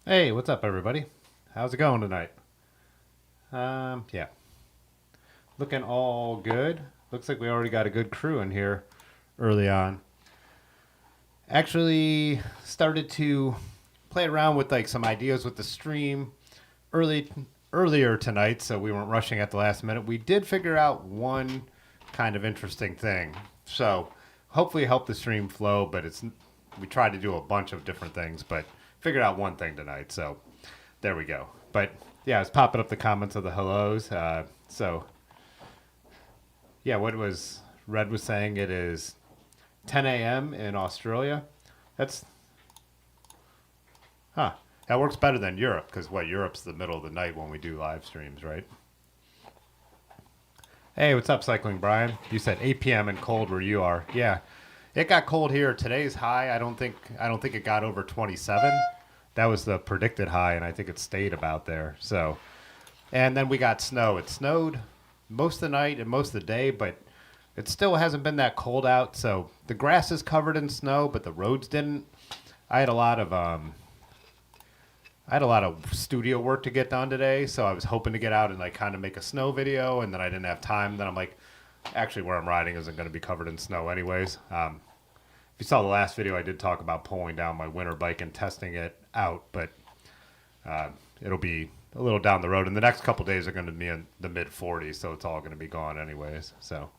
Hey, what's up, everybody? How's it going tonight? Yeah, looking all good. Looks like we already got a good crew in here early on. Actually, started to play around with like some ideas with the stream early earlier tonight, so we weren't rushing at the last minute. We did figure out one kind of interesting thing, so hopefully help the stream flow. But it's we tried to do a bunch of different things, but figured out one thing tonight. So there we go. But yeah, I was popping up the comments of the hellos. So yeah, what was Red was saying? It is 10 a.m. in Australia. That's huh. That works better than Europe because what Europe's the middle of the night when we do live streams, right? Hey, what's up, Cycling Brian? You said 8 p.m. and cold where you are. Yeah, it got cold here. Today's high. I don't think it got over 27. That was the predicted high, and I think it stayed about there. So, and then we got snow. It snowed most of the night and most of the day, but it still hasn't been that cold out. So the grass is covered in snow, but the roads didn't. I had a lot of I had a lot of studio work to get done today, so I was hoping to get out and like kind of make a snow video, and then I didn't have time. Then I'm like, actually, where I'm riding isn't going to be covered in snow anyways. If you saw the last video, I did talk about pulling down my winter bike and testing it out, but it'll be a little down the road. And the next couple days are going to be in the mid 40s, so it's all going to be gone anyways. So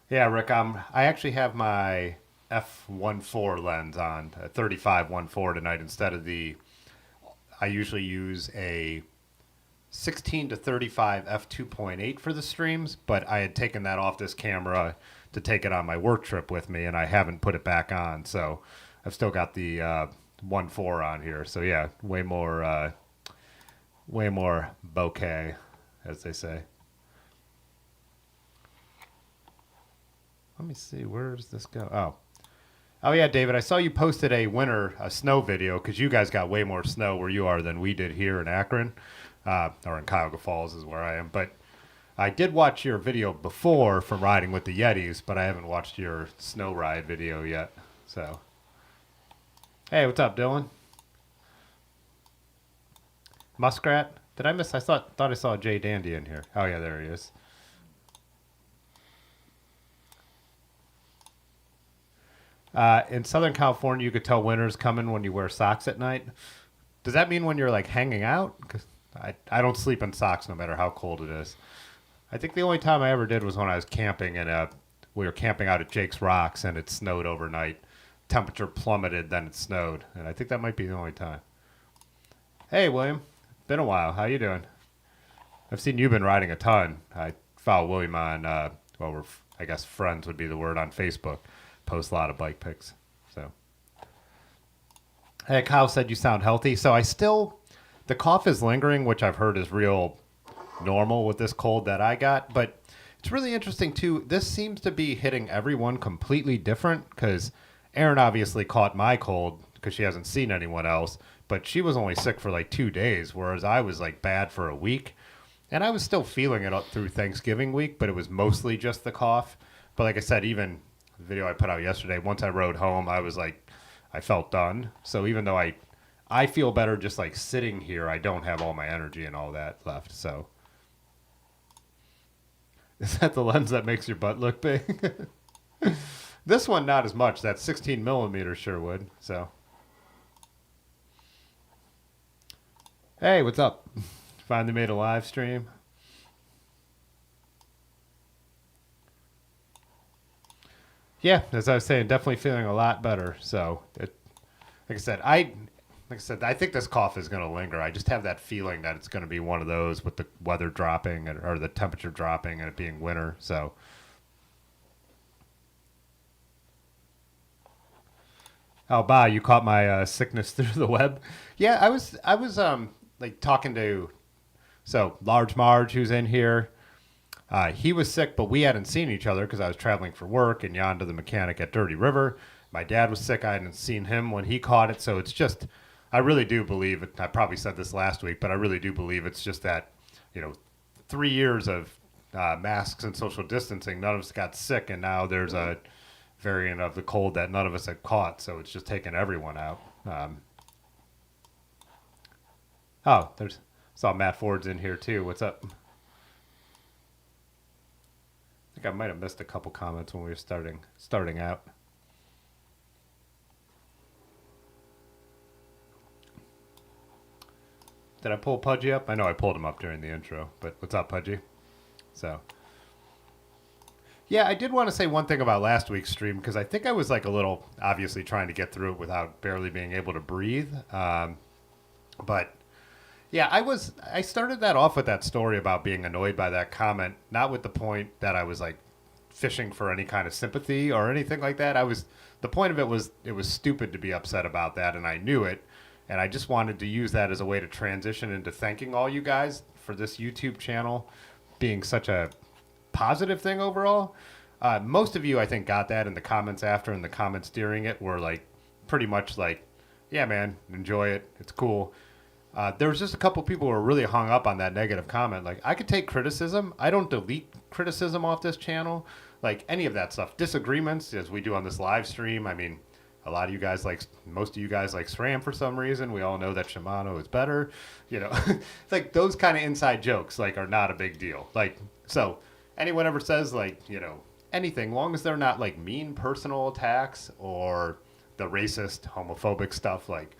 yeah, Rick, I actually have my f1.4 lens on, a 35 1.4 tonight instead of the. I usually use a 16 to 35 f2.8 for the streams, but I had taken that off this camera to take it on my work trip with me, and I haven't put it back on. So I've still got the 1.4 on here. So yeah, way more bokeh, as they say. Let me see, where does this go? Oh yeah, David, I saw you posted a snow video because you guys got way more snow where you are than we did here in Akron, or in Cuyahoga Falls is where I am. But I did watch your video before from riding with the Yetis, but I haven't watched your snow ride video yet. So, hey, what's up, Dylan? Muskrat? Did I miss? I thought I saw Jay Dandy in here. Oh yeah, there he is. In Southern California, you could tell winter's coming when you wear socks at night. Does that mean when you're like hanging out? Because I don't sleep in socks no matter how cold it is. I think the only time I ever did was when I was camping and we were camping out at Jake's Rocks and it snowed overnight. Temperature plummeted, then it snowed, and I think that might be the only time. Hey, William, been a while. How you doing? I've seen you've been riding a ton. I follow William on well, I guess friends would be the word on Facebook. Post a lot of bike pics. So, hey, Kyle said you sound healthy. So the cough is lingering, which I've heard is real normal with this cold that I got. But it's really interesting too. This seems to be hitting everyone completely different because Erin obviously caught my cold because she hasn't seen anyone else, but she was only sick for like 2 days, whereas I was like bad for a week. And I was still feeling it up through Thanksgiving week, but it was mostly just the cough. But like I said, even the video I put out yesterday, once I rode home, I was like, I felt done. So even though I feel better just like sitting here, I don't have all my energy and all that left. So is that the lens that makes your butt look big? This one, not as much. That 16 millimeter sure would. So, hey, what's up? Finally made a live stream. Yeah, as I was saying, definitely feeling a lot better. So, like I said, I think this cough is going to linger. I just have that feeling that it's going to be one of those with the weather dropping or the temperature dropping and it being winter. So, oh, bah, you caught my sickness through the web. Yeah, I was like talking to Large Marge, who's in here. He was sick, but we hadn't seen each other because I was traveling for work and Yonda, the mechanic at Dirty River. My dad was sick. I hadn't seen him when he caught it. So it's just, I really do believe it. I probably said this last week, but I really do believe it's just that, you know, 3 years of masks and social distancing, none of us got sick. And now there's a variant of the cold that none of us had caught, so it's just taking everyone out. There's saw Matt Ford's in here too. What's up? I think I might have missed a couple comments when we were starting out. Did I pull Pudgy up? I know I pulled him up during the intro, but what's up, Pudgy? So, yeah, I did want to say one thing about last week's stream because I think I was like a little obviously trying to get through it without barely being able to breathe. But yeah, I started that off with that story about being annoyed by that comment, not with the point that I was like fishing for any kind of sympathy or anything like that. The point of it was stupid to be upset about that, and I knew it. And I just wanted to use that as a way to transition into thanking all you guys for this YouTube channel being such a positive thing overall. Most of you, I think, got that in the comments after, and the comments during it were like pretty much like, yeah, man, enjoy it. It's cool. There was just a couple people who were really hung up on that negative comment. Like, I could take criticism. I don't delete criticism off this channel. Like, any of that stuff. Disagreements, as we do on this live stream. I mean, most of you guys like SRAM for some reason. We all know that Shimano is better. You know, it's like those kind of inside jokes like are not a big deal. Like, so anyone ever says like, you know, anything, long as they're not like mean personal attacks or the racist, homophobic stuff, like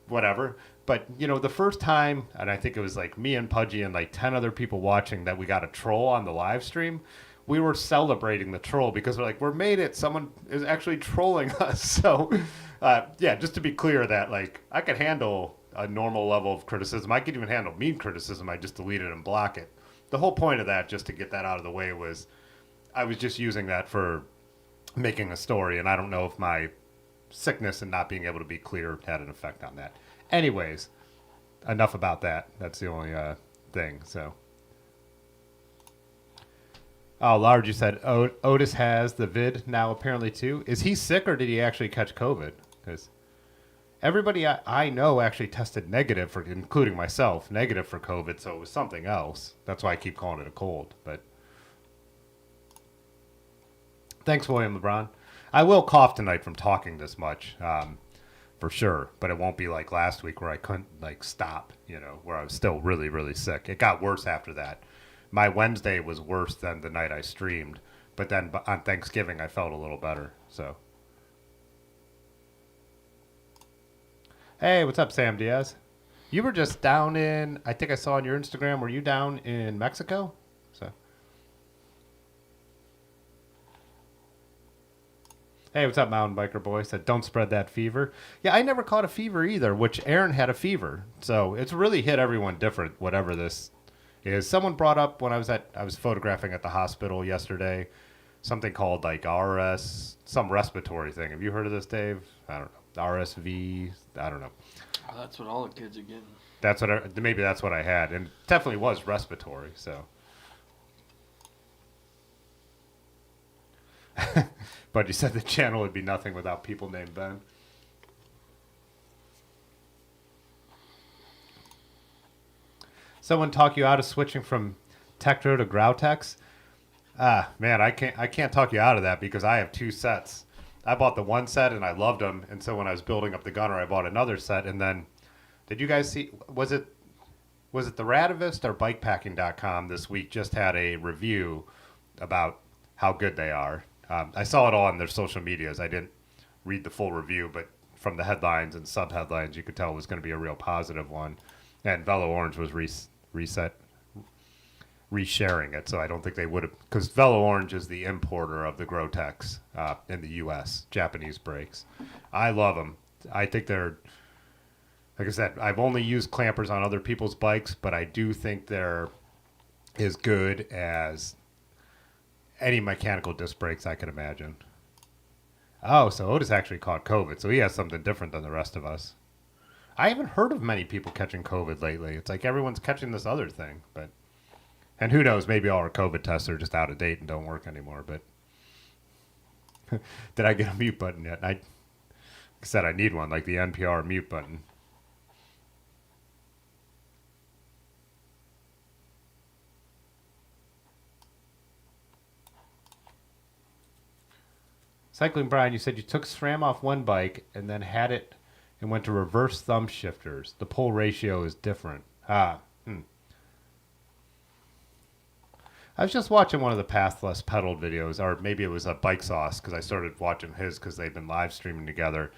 whatever. But, you know, the first time, and I think it was like me and Pudgy and like 10 other people watching that we got a troll on the live stream, we were celebrating the troll because we're like, we're made it. Someone is actually trolling us. So, yeah, just to be clear that, like, I could handle a normal level of criticism. I could even handle mean criticism. I just delete it and block it. The whole point of that, just to get that out of the way, was I was just using that for making a story, and I don't know if my sickness and not being able to be clear had an effect on that. Anyways, enough about that. That's the only thing, so... Oh, Lard, you said Otis has the vid now apparently too. Is he sick or did he actually catch COVID? Because everybody I know actually tested negative for, including myself, negative for COVID. So it was something else. That's why I keep calling it a cold. But thanks, William LeBron. I will cough tonight from talking this much, for sure. But it won't be like last week where I couldn't like stop. You know, where I was still really, really sick. It got worse after that. My Wednesday was worse than the night I streamed, but then on Thanksgiving I felt a little better. So, hey, what's up, Sam Diaz? You were just down in, I think I saw on your Instagram, were you down in Mexico? So, hey, what's up, Mountain Biker Boy? Said, don't spread that fever. Yeah, I never caught a fever either, which Aaron had a fever. So it's really hit everyone different, whatever this is. Someone brought up when I was photographing at the hospital yesterday, something called like RS, some respiratory thing. Have you heard of this, Dave? I don't know. RSV, I don't know. Oh, that's what all the kids are getting. Maybe that's what I had, and it definitely was respiratory. So, but you said the channel would be nothing without people named Ben. Someone talk you out of switching from Tektro to Grautex? Man, I can't talk you out of that because I have two sets. I bought the one set and I loved them, and so when I was building up the gunner, I bought another set. And then, did you guys see? Was it the Radivist or Bikepacking.com this week just had a review about how good they are? I saw it all on their social medias. I didn't read the full review, but from the headlines and sub-headlines, you could tell it was going to be a real positive one. And Velo Orange was resharing it, so I don't think they would have, because Velo Orange is the importer of the Grotex in the U.S., Japanese brakes. I love them. I think they're, like I said, I've only used clampers on other people's bikes, but I do think they're as good as any mechanical disc brakes I can imagine. Oh, so Otis actually caught COVID, so he has something different than the rest of us. I haven't heard of many people catching COVID lately. It's like everyone's catching this other thing, but, and who knows, maybe all our COVID tests are just out of date and don't work anymore, but did I get a mute button yet? I said I need one, like the NPR mute button. Cycling Brian, you said you took SRAM off one bike and then had it and went to reverse thumb shifters. The pull ratio is different. I was just watching one of the Pathless pedaled videos, or maybe it was a Bike Sauce, because I started watching his because they've been live streaming together,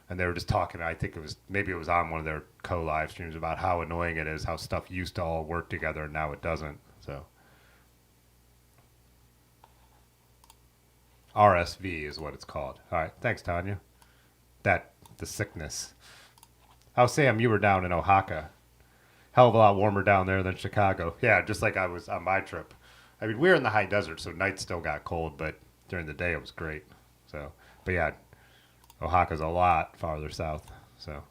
and they were just talking. I think maybe it was on one of their co-live streams about how annoying it is, how stuff used to all work together and now it doesn't. So RSV is what it's called. All right, thanks, Tanya. The sickness. Oh, Sam, you were down in Oaxaca. Hell of a lot warmer down there than Chicago. Yeah, just like I was on my trip. I mean, we were in the high desert, so nights still got cold, but during the day it was great. So, but yeah, Oaxaca's a lot farther south. So,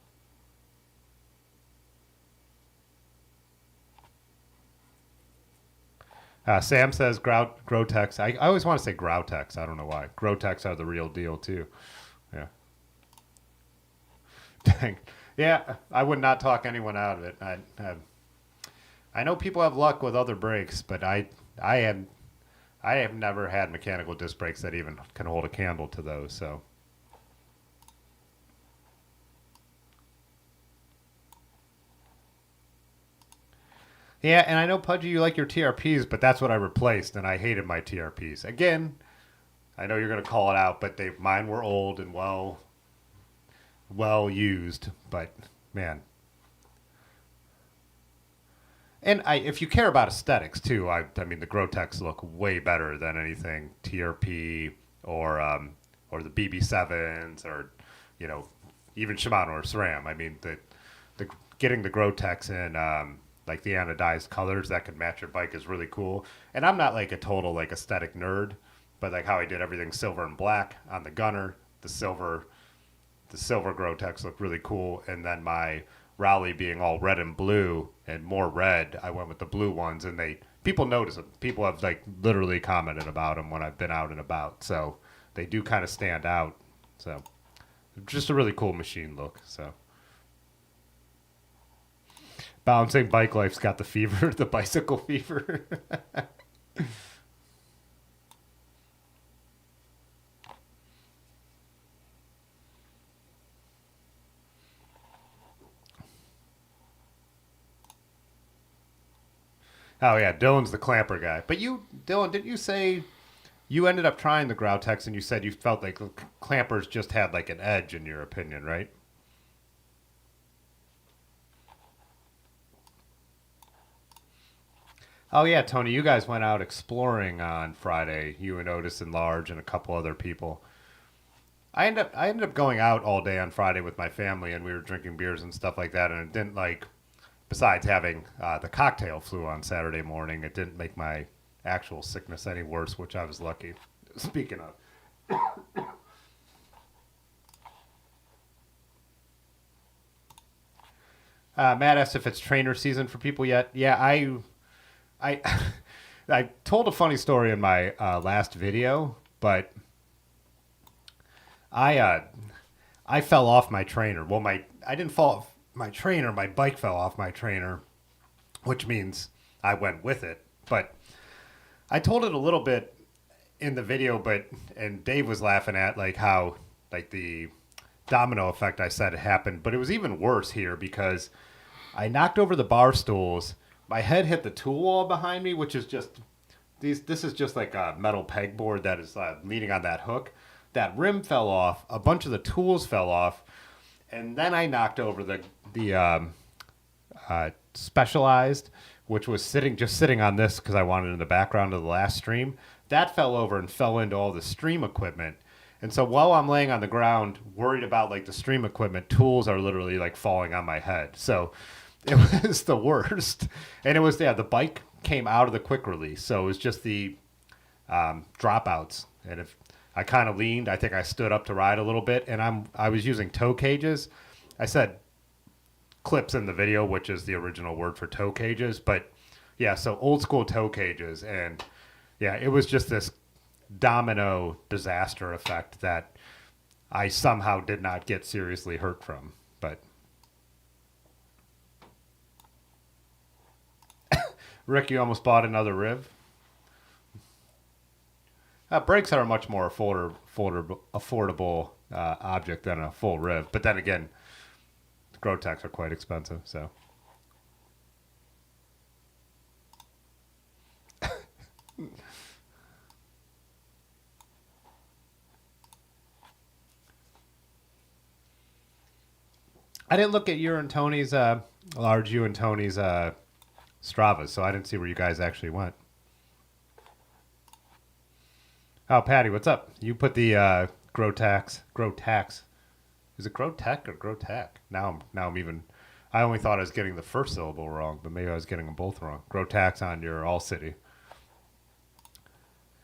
Sam says Grotex. I always want to say Growtex. I don't know why. Grotex are the real deal too. Yeah. Dang. Yeah, I would not talk anyone out of it. I know people have luck with other brakes, but I have never had mechanical disc brakes that even can hold a candle to those. So. Yeah, and I know Pudgy, you like your TRPs, but that's what I replaced, and I hated my TRPs. Again, I know you're gonna call it out, but mine were old and well used. But man, and if you care about aesthetics too, I mean the Grotex look way better than anything TRP or the BB7s or you know even Shimano or SRAM. I mean the getting the Grotex in like the anodized colors that could match your bike is really cool. And I'm not like a total like aesthetic nerd, but like how I did everything silver and black on the Gunner, the silver Grotex looked really cool, and then my Raleigh being all red and blue and more red, I went with the blue ones, and people notice them. People have like literally commented about them when I've been out and about, so they do kind of stand out. So just a really cool machine look. So balancing bike life's got the fever, the bicycle fever. Oh yeah, Dylan's the clamper guy. But Dylan, didn't you say you ended up trying the Growtex and you said you felt like the clampers just had like an edge in your opinion, right? Oh yeah, Tony, you guys went out exploring on Friday. You and Otis and Large and a couple other people. I ended up going out all day on Friday with my family, and we were drinking beers and stuff like that. And it didn't like, besides having the cocktail flu on Saturday morning, it didn't make my actual sickness any worse, which I was lucky. Speaking of, Matt asked if it's trainer season for people yet. Yeah, I I told a funny story in my last video, but I uh, I fell off my trainer. Well, I didn't fall off my trainer. My bike fell off my trainer, which means I went with it. But I told it a little bit in the video, and Dave was laughing at like how like the domino effect I said happened, but it was even worse here because I knocked over the bar stools. My head hit the tool wall behind me, which is just these. This is just like a metal pegboard that is leaning on that hook. That rim fell off. A bunch of the tools fell off, and then I knocked over the Specialized, which was sitting on this because I wanted it in the background of the last stream. That fell over and fell into all the stream equipment. And so while I'm laying on the ground, worried about like the stream equipment, tools are literally like falling on my head. So it was the worst. And it was the bike came out of the quick release, so it was just the dropouts. And if I kind of leaned, I think I stood up to ride a little bit, and I was using toe cages. I said clips in the video, which is the original word for toe cages, but yeah, so old school toe cages, and yeah, it was just this domino disaster effect that I somehow did not get seriously hurt from. But Rick, you almost bought another Riv. Brakes are a much more affordable object than a full rib. But then again, Grotex are quite expensive, so. I didn't look at your and Tony's, large you and Tony's Stravas, so I didn't see where you guys actually went. Oh, Patty, what's up? You put the Grotax. Is it Grotech or Grotac? Now I'm even. I only thought I was getting the first syllable wrong, but maybe I was getting them both wrong. Grotax on your All City.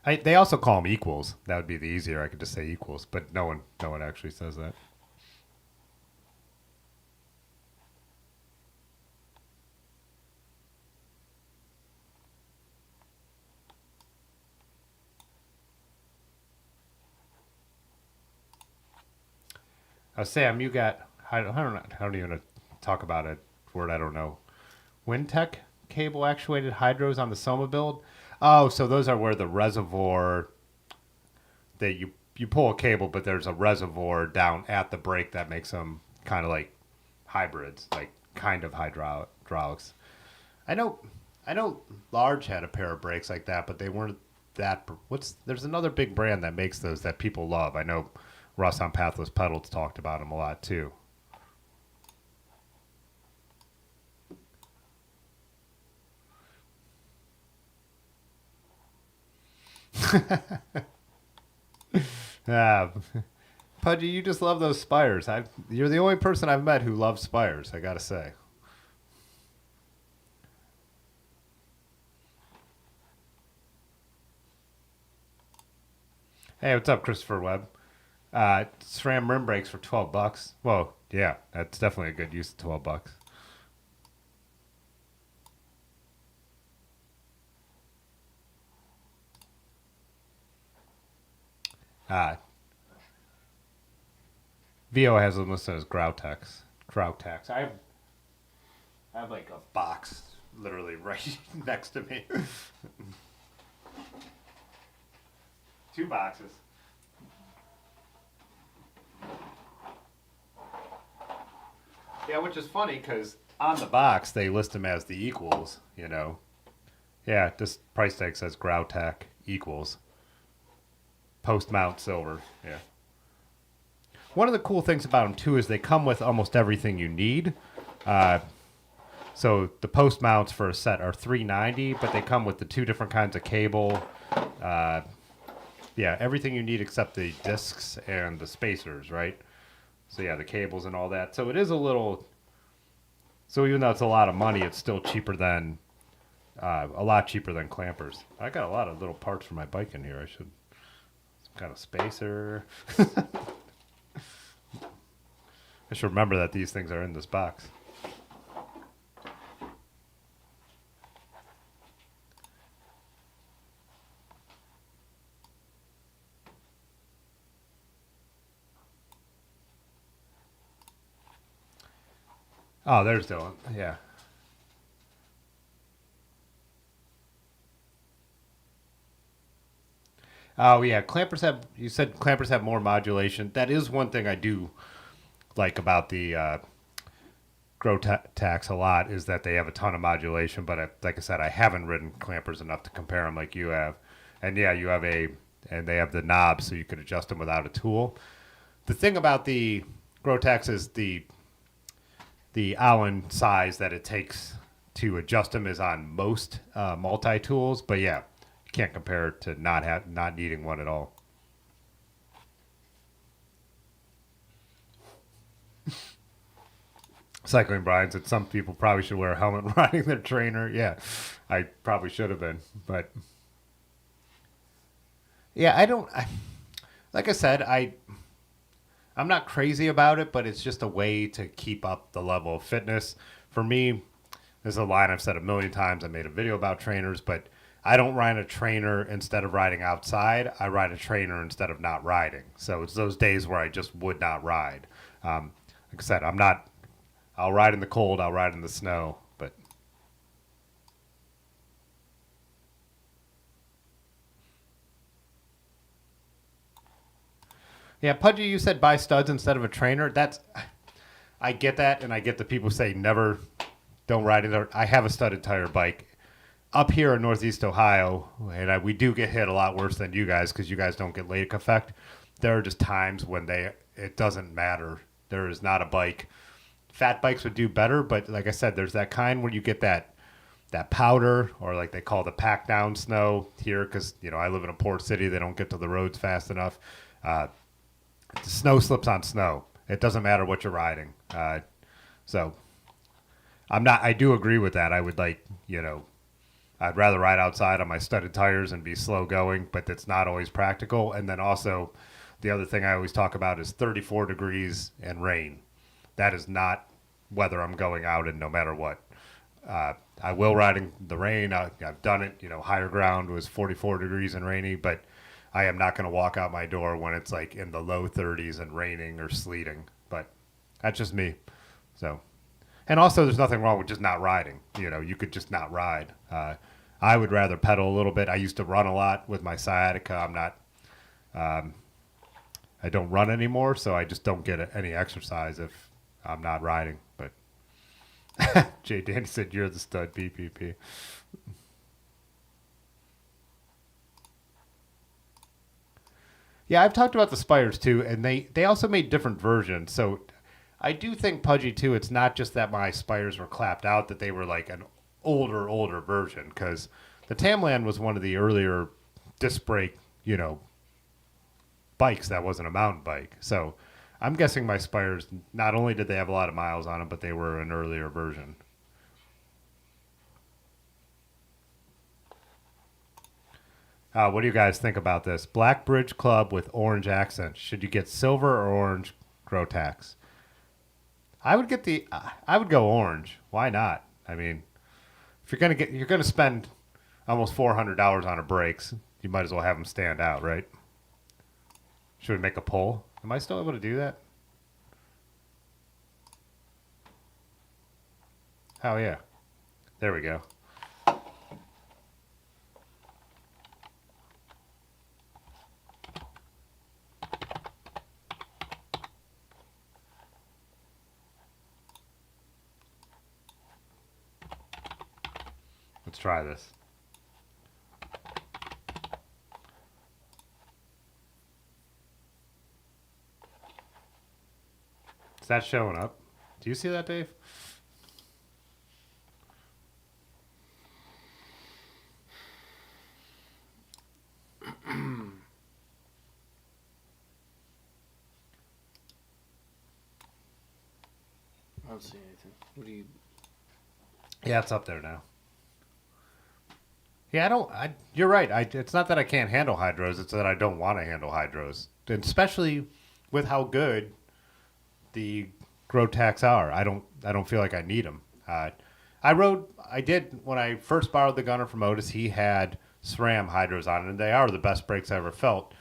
They also call them equals. That would be the easier. I could just say equals, but no one actually says that. Sam, you got. I don't even talk about a word I don't know. Wintech cable actuated hydros on the Soma build. Oh, so those are where the reservoir that you pull a cable, but there's a reservoir down at the brake that makes them kind of like hybrids, like kind of hydraulics. I know, I know. Large had a pair of brakes like that, but they weren't that. There's another big brand that makes those that people love. I know Russ on Pathless Pedals talked about them a lot too. Ah, Pudgy, you just love those spires. You're the only person I've met who loves spires. I gotta say. Hey, what's up, Christopher Webb? SRAM rim brakes for $12. Well, yeah, that's definitely a good use of $12. Uh, VO has them listed as Grautex. Grautex. I have like a box literally right next to me. Two boxes. Yeah, which is funny because on the box they list them as the equals, you know. Yeah, this price tag says Grautech equals. Post mount silver. Yeah. One of the cool things about them too is they come with almost everything you need. Uh, so the post mounts for a set are $390, but they come with the two different kinds of cable. Uh, yeah, everything you need except the discs and the spacers, right? So yeah, the cables and all that. So it is a little. So even though it's a lot of money, it's still cheaper than a lot cheaper than clampers. I got a lot of little parts for my bike in here. I should some kind of spacer. I should remember that these things are in this box. Oh, there's Dylan. Yeah. Oh yeah, clampers have. You said clampers have more modulation. That is one thing I do like about the Grotax a lot is that they have a ton of modulation. But like I said, I haven't ridden clampers enough to compare them like you have. And yeah, and they have the knobs so you could adjust them without a tool. The thing about the Grotax is the Allen size that it takes to adjust them is on most multi tools. But yeah, you can't compare it to not needing one at all. Cycling Brian said some people probably should wear a helmet riding their trainer. Yeah, I probably should have been, but yeah, I don't. Like I said, I'm not crazy about it, but it's just a way to keep up the level of fitness. For me, this is a line I've said a million times. I made a video about trainers, but I don't ride a trainer instead of riding outside. I ride a trainer instead of not riding. So it's those days where I just would not ride. Like I said, I'm not. I'll ride in the cold. I'll ride in the snow. But Yeah, Pudgy, you said buy studs instead of a trainer. I get that, and I get the people say never, don't ride it. I have a studded tire bike up here in Northeast Ohio, and we do get hit a lot worse than you guys because you guys don't get lake effect. There are just times when it doesn't matter. There is not a bike. Fat bikes would do better, but like I said, there's that kind where you get that powder, or like they call the pack down snow here because I live in a port city. They don't get to the roads fast enough. The snow slips on snow. It doesn't matter what you're riding. So I'm not. I do agree with that. I would I'd rather ride outside on my studded tires and be slow going, but that's not always practical. And then also, the other thing I always talk about is 34 degrees and rain. That is not weather I'm going out in no matter what. I will ride in the rain. I've done it. Higher ground was 44 degrees and rainy, but I am not going to walk out my door when it's like in the low 30s and raining or sleeting. But that's just me. So, and also there's nothing wrong with just not riding. You could just not ride. I would rather pedal a little bit. I used to run a lot with my sciatica. I don't run anymore, so I just don't get any exercise if I'm not riding. But Jay Danny said you're the stud PPP. Yeah, I've talked about the Spires too, and they also made different versions. So I do think Pudgy too. It's not just that my Spires were clapped out; that they were like an older version. Because the Tamland was one of the earlier disc brake, bikes that wasn't a mountain bike. So I'm guessing my Spires, not only did they have a lot of miles on them, but they were an earlier version. What do you guys think about this? Black Bridge Club with orange accents. Should you get silver or orange Grotax? I would go orange. Why not? I mean, if you're gonna spend almost $400 on a brakes, you might as well have them stand out, right? Should we make a poll? Am I still able to do that? Oh yeah, there we go. Let's try this. Is that showing up? Do you see that, Dave? I don't see anything. What do you? Yeah, it's up there now. Yeah, you're right. It's not that I can't handle hydros. It's that I don't want to handle hydros, and especially with how good the Grotax are. I don't feel like I need them. I did when I first borrowed the Gunner from Otis. He had SRAM hydros on it, and they are the best brakes I ever felt.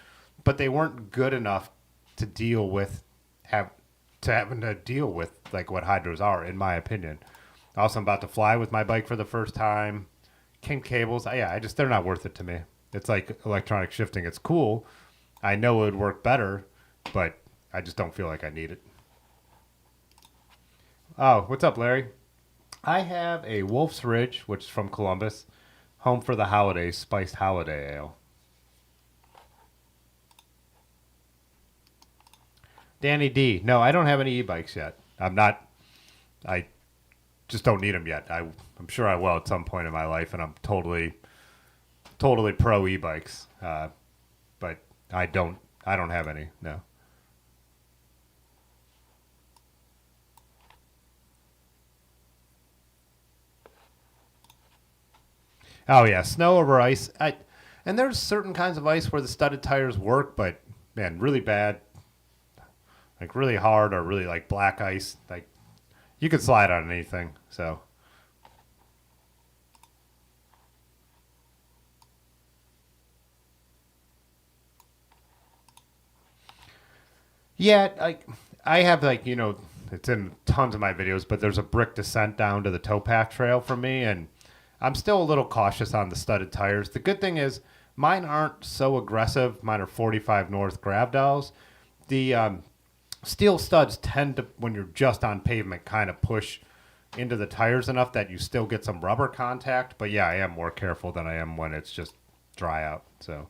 But they weren't good enough to deal with having to deal with like what hydros are, in my opinion. Also, I'm about to fly with my bike for the first time. King cables, they're not worth it to me. It's like electronic shifting. It's cool. I know it would work better, but I just don't feel like I need it. Oh, what's up, Larry? I have a Wolf's Ridge, which is from Columbus, home for the holidays, spiced holiday ale. Danny D. No, I don't have any e-bikes yet. I just don't need them yet. I'm sure I will at some point in my life, and I'm totally pro e-bikes. But I don't have any. No. Oh yeah, snow over ice. And there's certain kinds of ice where the studded tires work, but man, really bad, like really hard or really like black ice, like you could slide on anything. So yeah, I have it's in tons of my videos, but there's a brick descent down to the towpath trail for me, and I'm still a little cautious on the studded tires. The good thing is mine aren't so aggressive. Mine are 45 North Gravdals, The steel studs tend to, when you're just on pavement, kind of push into the tires enough that you still get some rubber contact. But yeah, I am more careful than I am when it's just dry out. So.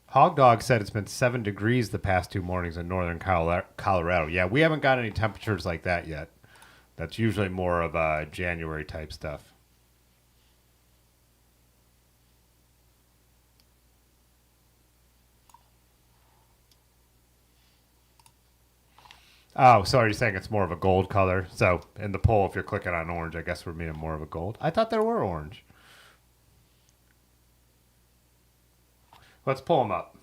Hog Dog said it's been 7 degrees the past 2 mornings in northern Colorado. Yeah, we haven't got any temperatures like that yet. That's usually more of January type stuff. Oh, so you're saying it's more of a gold color? So in the poll, if you're clicking on orange, I guess we're meaning more of a gold. I thought there were orange. Let's pull them up.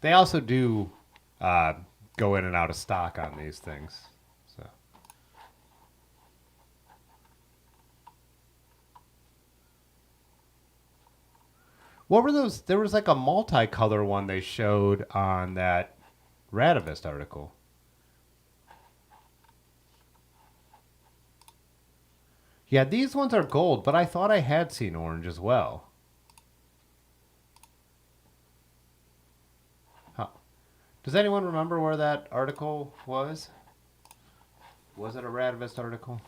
They also do go in and out of stock on these things. So. What were those? There was like a multicolor one they showed on that Radivist article. Yeah, these ones are gold, but I thought I had seen orange as well. Huh. Does anyone remember where that article was? Was it a Radivist article?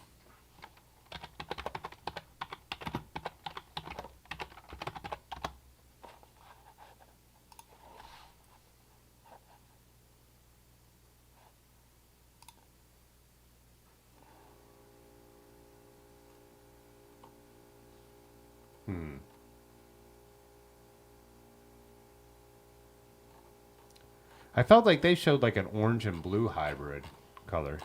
I felt like they showed like an orange and blue hybrid color.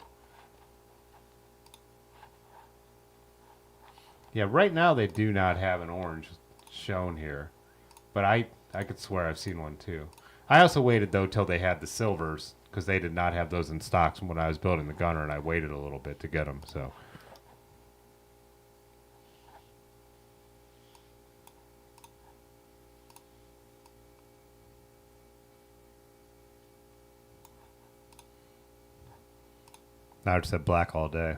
Yeah, right now they do not have an orange shown here, but I could swear I've seen one too. I also waited though till they had the silvers because they did not have those in stocks when I was building the gunner, and I waited a little bit to get them. So. Now I just said black all day.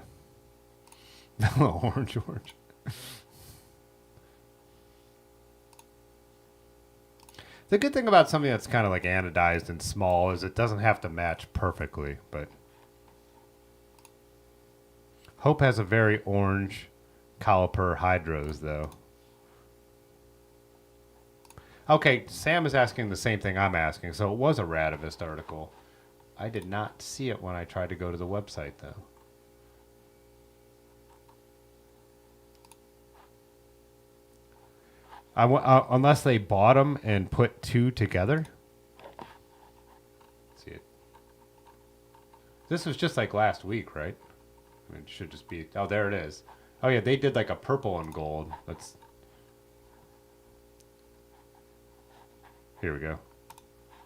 Orange. The good thing about something that's kind of like anodized and small is it doesn't have to match perfectly, but Hope has a very orange caliper hydros though. Okay, Sam is asking the same thing I'm asking, so it was a Radivist article. I did not see it when I tried to go to the website though. Unless they bought them and put two together. Let's see it. This was just like last week, right? I mean, it should just be. Oh, there it is. Oh yeah, they did like a purple and gold. Let's. Here we go.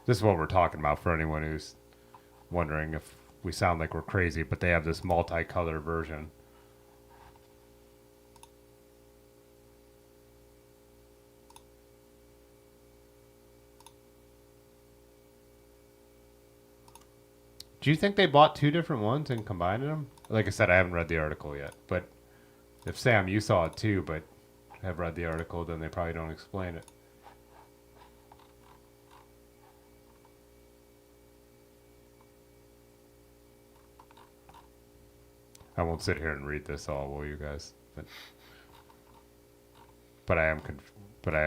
This is what we're talking about for anyone who's wondering if we sound like we're crazy, but they have this multicolor version. Do you think they bought two different ones and combined them? Like I said, I haven't read the article yet. But if Sam, you saw it too, but have read the article, then they probably don't explain it. I won't sit here and read this all, will you guys? But I am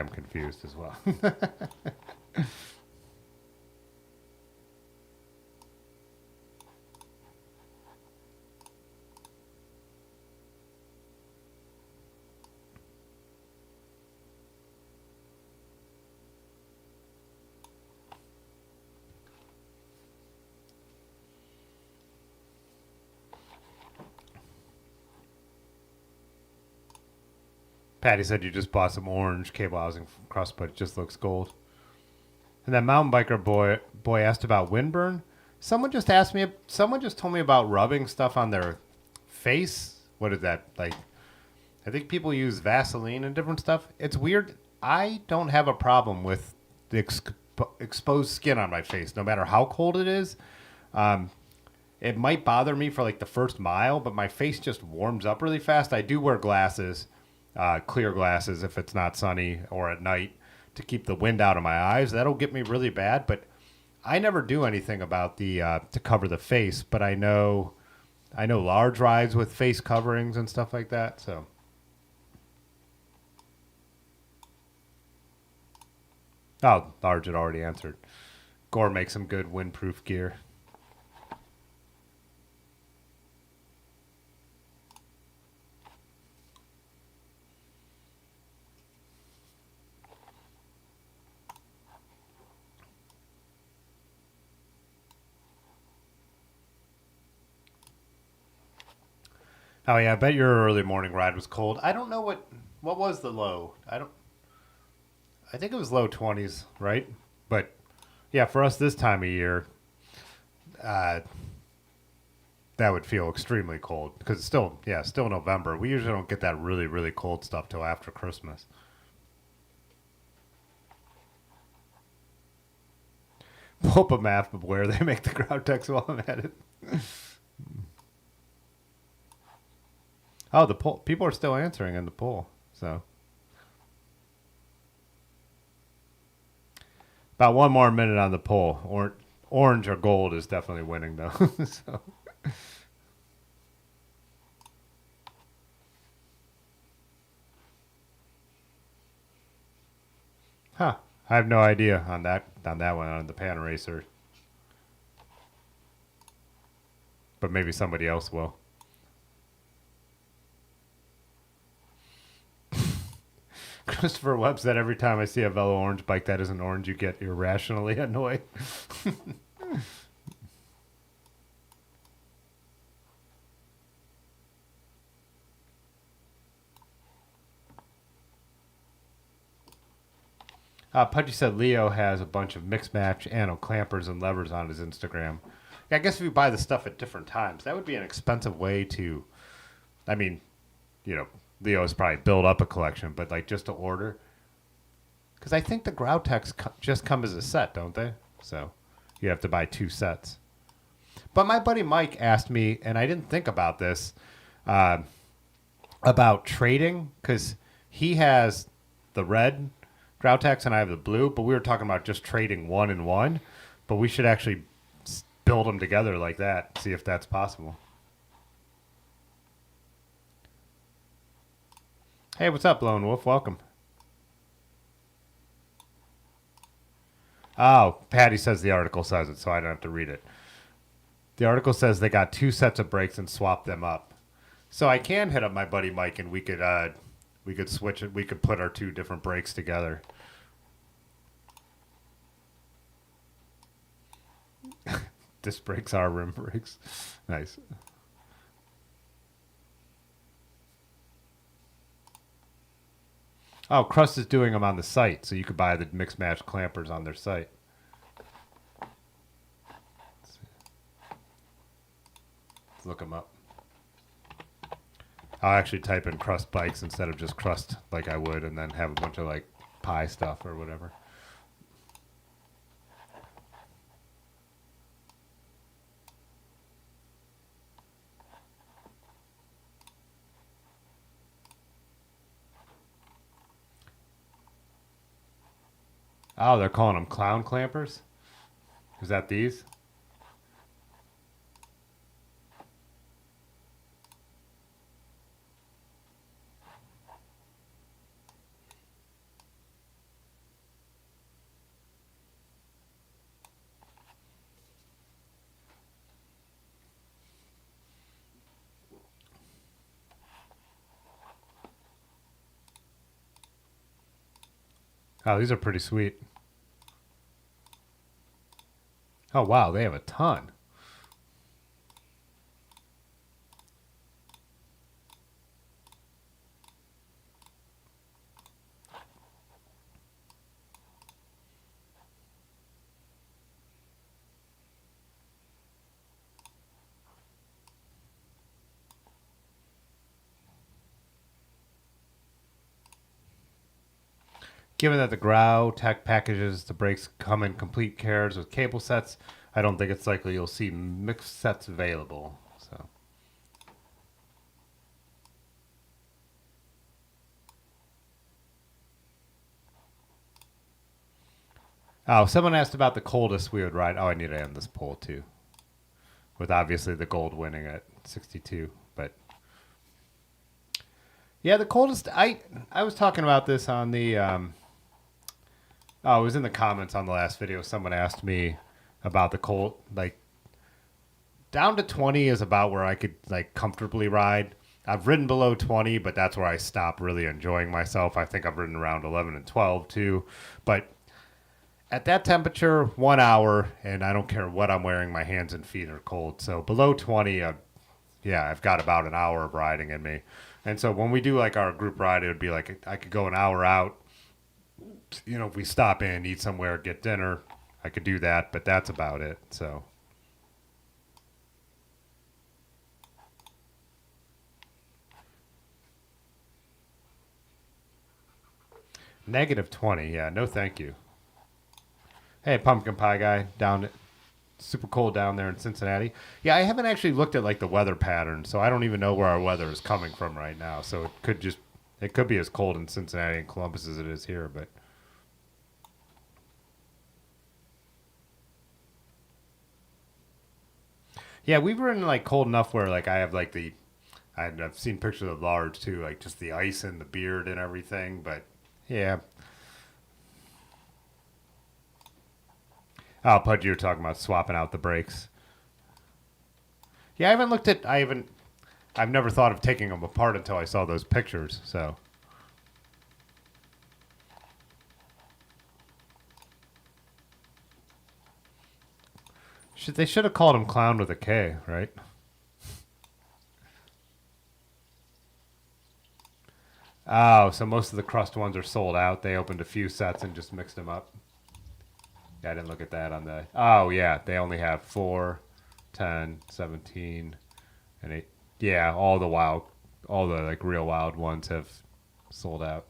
confused as well. Patty said you just bought some orange cable housing crust, but it just looks gold. And that mountain biker boy asked about windburn. Someone just asked me. Someone just told me about rubbing stuff on their face. What is that like? I think people use Vaseline and different stuff. It's weird. I don't have a problem with the exposed skin on my face, no matter how cold it is. It might bother me for like the first mile, but my face just warms up really fast. I do wear glasses, clear glasses if it's not sunny or at night to keep the wind out of my eyes. That'll get me really bad, but I never do anything about the to cover the face. But I know large rides with face coverings and stuff like that. So, oh, large had already answered. Gore makes some good windproof gear. Oh yeah, I bet your early morning ride was cold. I don't know what was the low. I think it was low 20s, right? But yeah, for us this time of year, uh, that would feel extremely cold because it's still November. We usually don't get that really cold stuff till after Christmas. Pull up a map of where they make the ground text while I'm at it. Oh, the poll. People are still answering in the poll. So about one more minute on the poll. Orange or gold is definitely winning though. So, huh? I have no idea on that one on the pan racer, but maybe somebody else will. Christopher Webb said every time I see a Velo orange bike that isn't orange, you get irrationally annoyed. Pudgy said Leo has a bunch of mixed match anno clampers and levers on his Instagram. Yeah, I guess if you buy the stuff at different times, that would be an expensive way to. I mean, you know, Leo has probably built up a collection, but like just to order, because I think the Growtex just come as a set, don't they? So you have to buy two sets. But my buddy Mike asked me, and I didn't think about this, uh, about trading because he has the red Growtex and I have the blue, but we were talking about just trading one and one. But we should actually build them together like that, see if that's possible. Hey, what's up, Lone Wolf? Welcome. Oh, Patty says the article says it, so I don't have to read it. The article says they got two sets of brakes and swapped them up. So I can hit up my buddy Mike and we could switch it. We could put our two different brakes together. Disc brakes are rim brakes. Nice. Oh, Crust is doing them on the site, so you could buy the mixed match clampers on their site. Let's look them up. I'll actually type in Crust bikes instead of just Crust like I would, and then have a bunch of like pie stuff or whatever. Oh, they're calling them clown clampers? Is that these? Oh, these are pretty sweet. Oh, wow, they have a ton. Given that the Grau Tech packages the brakes come in complete pairs with cable sets, I don't think it's likely you'll see mixed sets available. So. Oh, someone asked about the coldest we would ride. Oh, I need to end this poll too, with obviously the gold winning at 62. But yeah, the coldest. I was talking about this on the. Oh, it was in the comments on the last video. Someone asked me about the cold. Like down to 20 is about where I could like comfortably ride. I've ridden below 20, but that's where I stop really enjoying myself. I think I've ridden around 11 and 12 too, but at that temperature, 1 hour, and I don't care what I'm wearing, my hands and feet are cold. So below 20, yeah, I've got about an hour of riding in me. And so when we do like our group ride, it would be like I could go an hour out. You know, if we stop in, eat somewhere, get dinner, I could do that, but that's about it. So -20, yeah, no thank you. Hey, pumpkin pie guy, super cold down there in Cincinnati. Yeah, I haven't actually looked at like the weather pattern, so I don't even know where our weather is coming from right now. So it could be as cold in Cincinnati and Columbus as it is here, but yeah, we were in like cold enough where like I have like I've seen pictures of large too, like just the ice and the beard and everything. But yeah, oh, Pudge, you were talking about swapping out the brakes. Yeah, I've never thought of taking them apart until I saw those pictures. So they should have called him Clown with a K, right? Oh, so most of the crust ones are sold out. They opened a few sets and just mixed them up. Yeah, I didn't look at that on the. Oh, yeah, they only have 4, 10, 17, and 8. Yeah, all the like real wild ones have sold out.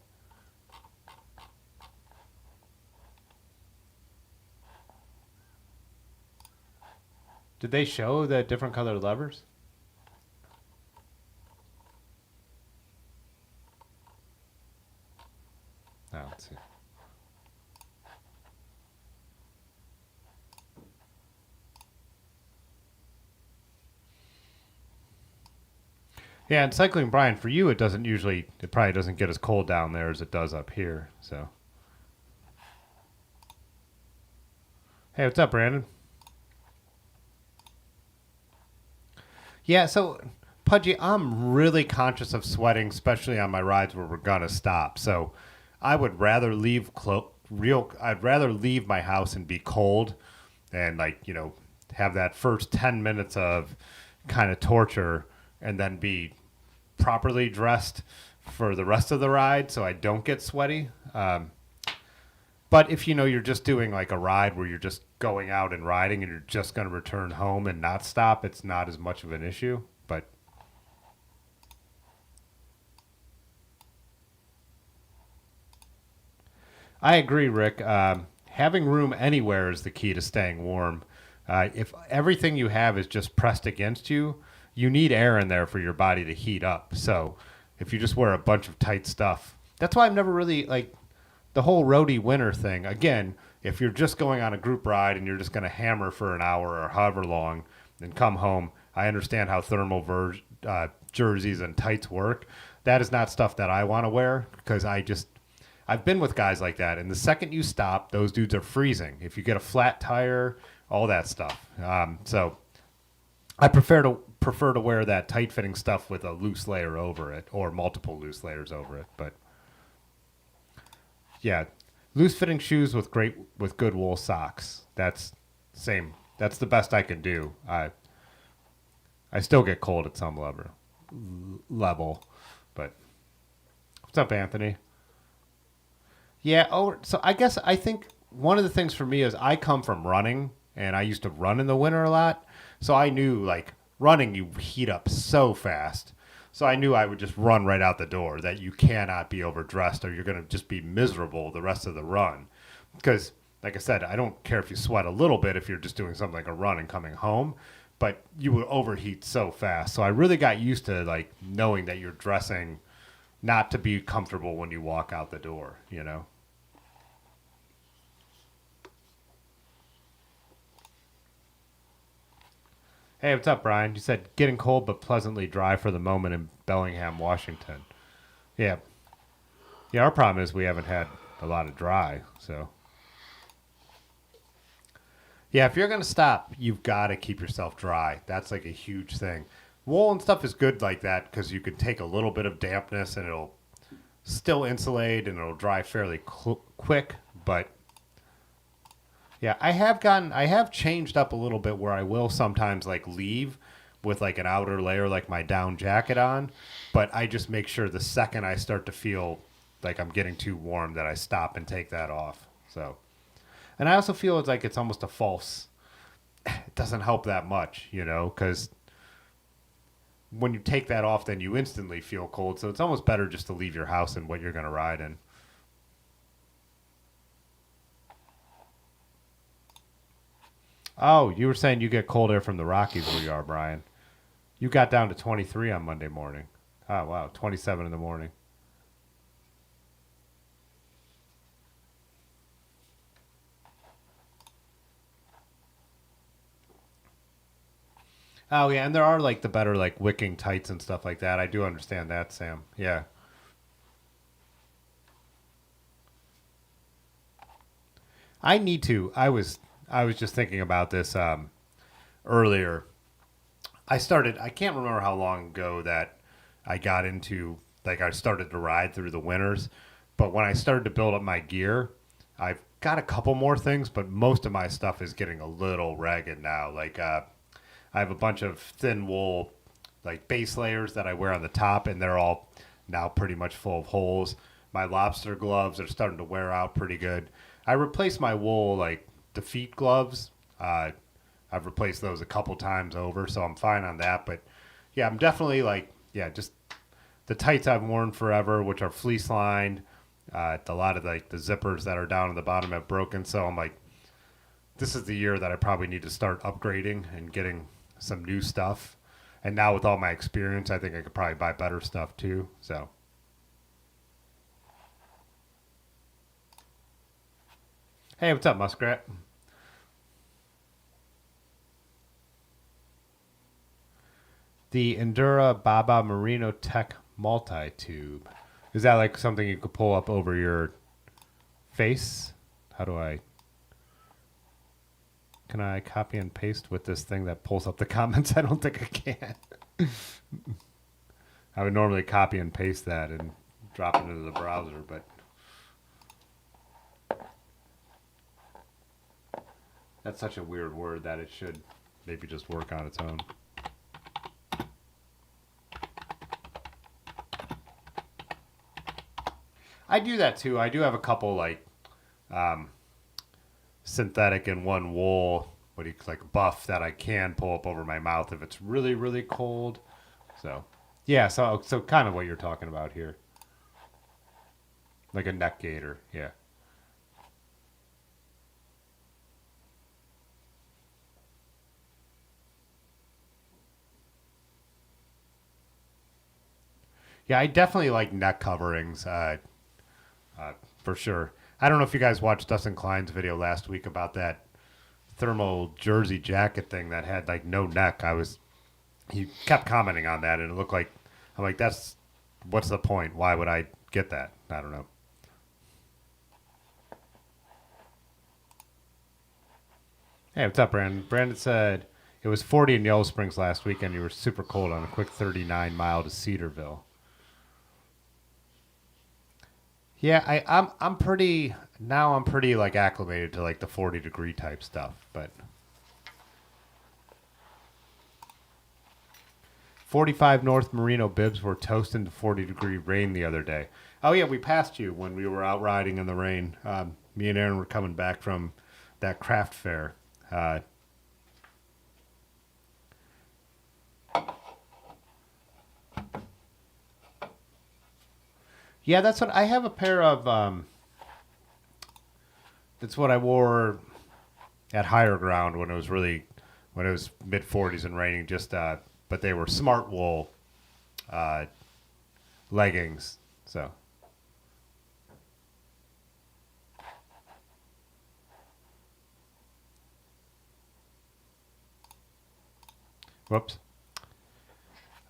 Did they show the different colored levers? Oh, let's see. Yeah, and cycling, Brian, for you, it probably doesn't get as cold down there as it does up here. So, hey, what's up, Brandon? Yeah, so Pudgy, I'm really conscious of sweating, especially on my rides where we're gonna stop. So, I would rather I'd rather leave my house and be cold, and like have that first 10 minutes of kind of torture, and then be properly dressed for the rest of the ride so I don't get sweaty. But if you're just doing like a ride where you're just going out and riding and you're just going to return home and not stop, it's not as much of an issue. But I agree, Rick. Having room anywhere is the key to staying warm. If everything you have is just pressed against you, you need air in there for your body to heat up. So if you just wear a bunch of tight stuff, that's why I've never really like the whole roadie winter thing. Again, if you're just going on a group ride and you're just going to hammer for an hour or however long and come home, I understand how jerseys and tights work. That is not stuff that I want to wear because I've been with guys like that, and the second you stop, those dudes are freezing. If you get a flat tire, all that stuff. So I prefer to wear that tight fitting stuff with a loose layer over it, or multiple loose layers over it. But yeah, loose fitting shoes with good wool socks. That's same. That's the best I can do. I still get cold at some level, but what's up, Anthony? Yeah. Oh, so I think one of the things for me is I come from running, and I used to run in the winter a lot, so I knew like running you heat up so fast. So I knew I would just run right out the door. That you cannot be overdressed, or you're gonna just be miserable the rest of the run, because like I said, I don't care if you sweat a little bit if you're just doing something like a run and coming home, but you would overheat so fast. So I really got used to like knowing that you're dressing not to be comfortable when you walk out the door, you know? Hey, what's up, Brian? You said getting cold but pleasantly dry for the moment in Bellingham, Washington. Yeah. Yeah, our problem is we haven't had a lot of dry, so. Yeah, if you're going to stop, you've got to keep yourself dry. That's like a huge thing. Wool and stuff is good like that because you can take a little bit of dampness and it'll still insulate and it'll dry fairly quick. But yeah, I have changed up a little bit where I will sometimes like leave with like an outer layer, like my down jacket on. But I just make sure the second I start to feel like I'm getting too warm that I stop and take that off. So. And I also feel it's like it's almost a false. It doesn't help that much, you know, because when you take that off, then you instantly feel cold. So it's almost better just to leave your house in what you're going to ride in. Oh, you were saying you get cold air from the Rockies where you are, Brian. You got down to 23 on Monday morning. Oh, wow. 27 in the morning. Oh, yeah. And there are like the better like wicking tights and stuff like that. I do understand that, Sam. Yeah. I need to. I was just thinking about this earlier. I can't remember how long ago that I got into, like, I started to ride through the winters. But when I started to build up my gear, I've got a couple more things, but most of my stuff is getting a little ragged now. Like, I have a bunch of thin wool, like, base layers that I wear on the top, and they're all now pretty much full of holes. My lobster gloves are starting to wear out pretty good. I replaced my wool, like, defeat gloves. I've replaced those a couple times over, so I'm fine on that. But yeah, I'm definitely like, yeah, just the tights I've worn forever, which are fleece lined. A lot of like the zippers that are down at the bottom have broken, so I'm like, this is the year that I probably need to start upgrading and getting some new stuff. And now with all my experience, I think I could probably buy better stuff too. So, hey, what's up, Muskrat? The Endura Baba Merino Tech multi-tube. Is that like something you could pull up over your face? How do I? Can I copy and paste with this thing that pulls up the comments? I don't think I can. I would normally copy and paste that and drop it into the browser, but that's such a weird word that it should maybe just work on its own. I do that too. I do have a couple like um, synthetic and one wool, what do you like buff that I can pull up over my mouth if it's really really cold. So yeah, so kind of what you're talking about here, like a neck gaiter. Yeah. Yeah, I definitely like neck coverings for sure. I don't know if you guys watched Dustin Klein's video last week about that thermal jersey jacket thing that had like no neck. He kept commenting on that, and it looked like I'm like, that's what's the point? Why would I get that? I don't know. Hey, what's up, Brandon? Brandon said it was 40 in Yellow Springs last weekend. You were super cold on a quick 39 mile to Cedarville. Yeah, I'm pretty now. I'm pretty like acclimated to like the 40-degree type stuff, but 45 North Merino bibs were toasting to 40-degree rain the other day. Oh yeah, we passed you when we were out riding in the rain. Me and Aaron were coming back from that craft fair. Uh, yeah, that's what I have a pair of. That's what I wore at higher ground when it was mid 40s and raining. But they were smart wool uh, leggings. So, whoops.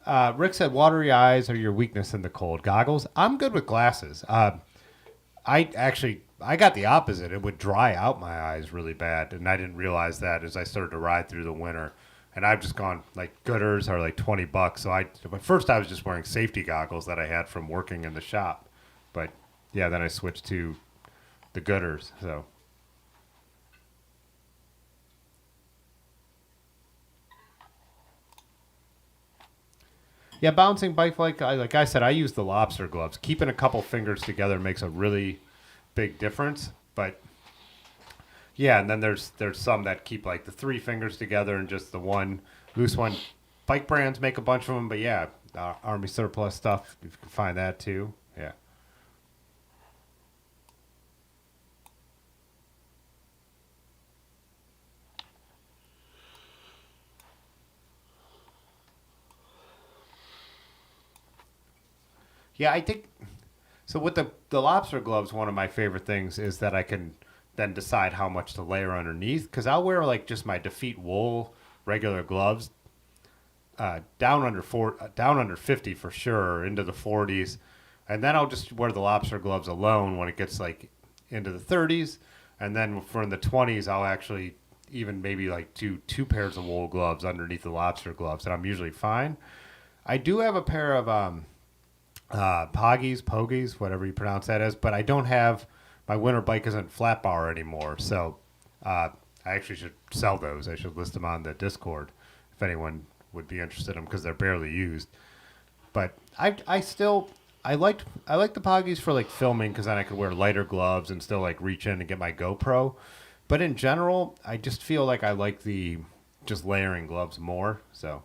Rick said, "Watery eyes are your weakness in the cold. Goggles. I'm good with glasses. I got the opposite. It would dry out my eyes really bad, and I didn't realize that as I started to ride through the winter. And I've just gone like Gooders are like $20. So at first I was just wearing safety goggles that I had from working in the shop, but yeah, then I switched to the Gooders. So yeah, bouncing bike like I said, I use the lobster gloves. Keeping a couple fingers together makes a really big difference, but yeah, and then there's some that keep like the three fingers together and just the one loose one. Bike brands make a bunch of them, but yeah, Army surplus stuff you can find that too. Yeah. Yeah, I think so. With the lobster gloves, one of my favorite things is that I can then decide how much to layer underneath because I'll wear like just my defeat wool regular gloves down under 50 for sure, into the 40s, and then I'll just wear the lobster gloves alone when it gets like into the 30s, and then for in the 20s I'll actually even maybe like do two pairs of wool gloves underneath the lobster gloves, and I'm usually fine. I do have a pair of pogies, whatever you pronounce that as, but I don't have my winter bike isn't flat bar anymore, so I actually should sell those. I should list them on the Discord if anyone would be interested in them because they're barely used. But I liked the Poggies for like filming because then I could wear lighter gloves and still like reach in and get my GoPro. But in general, I just feel like I like the just layering gloves more. So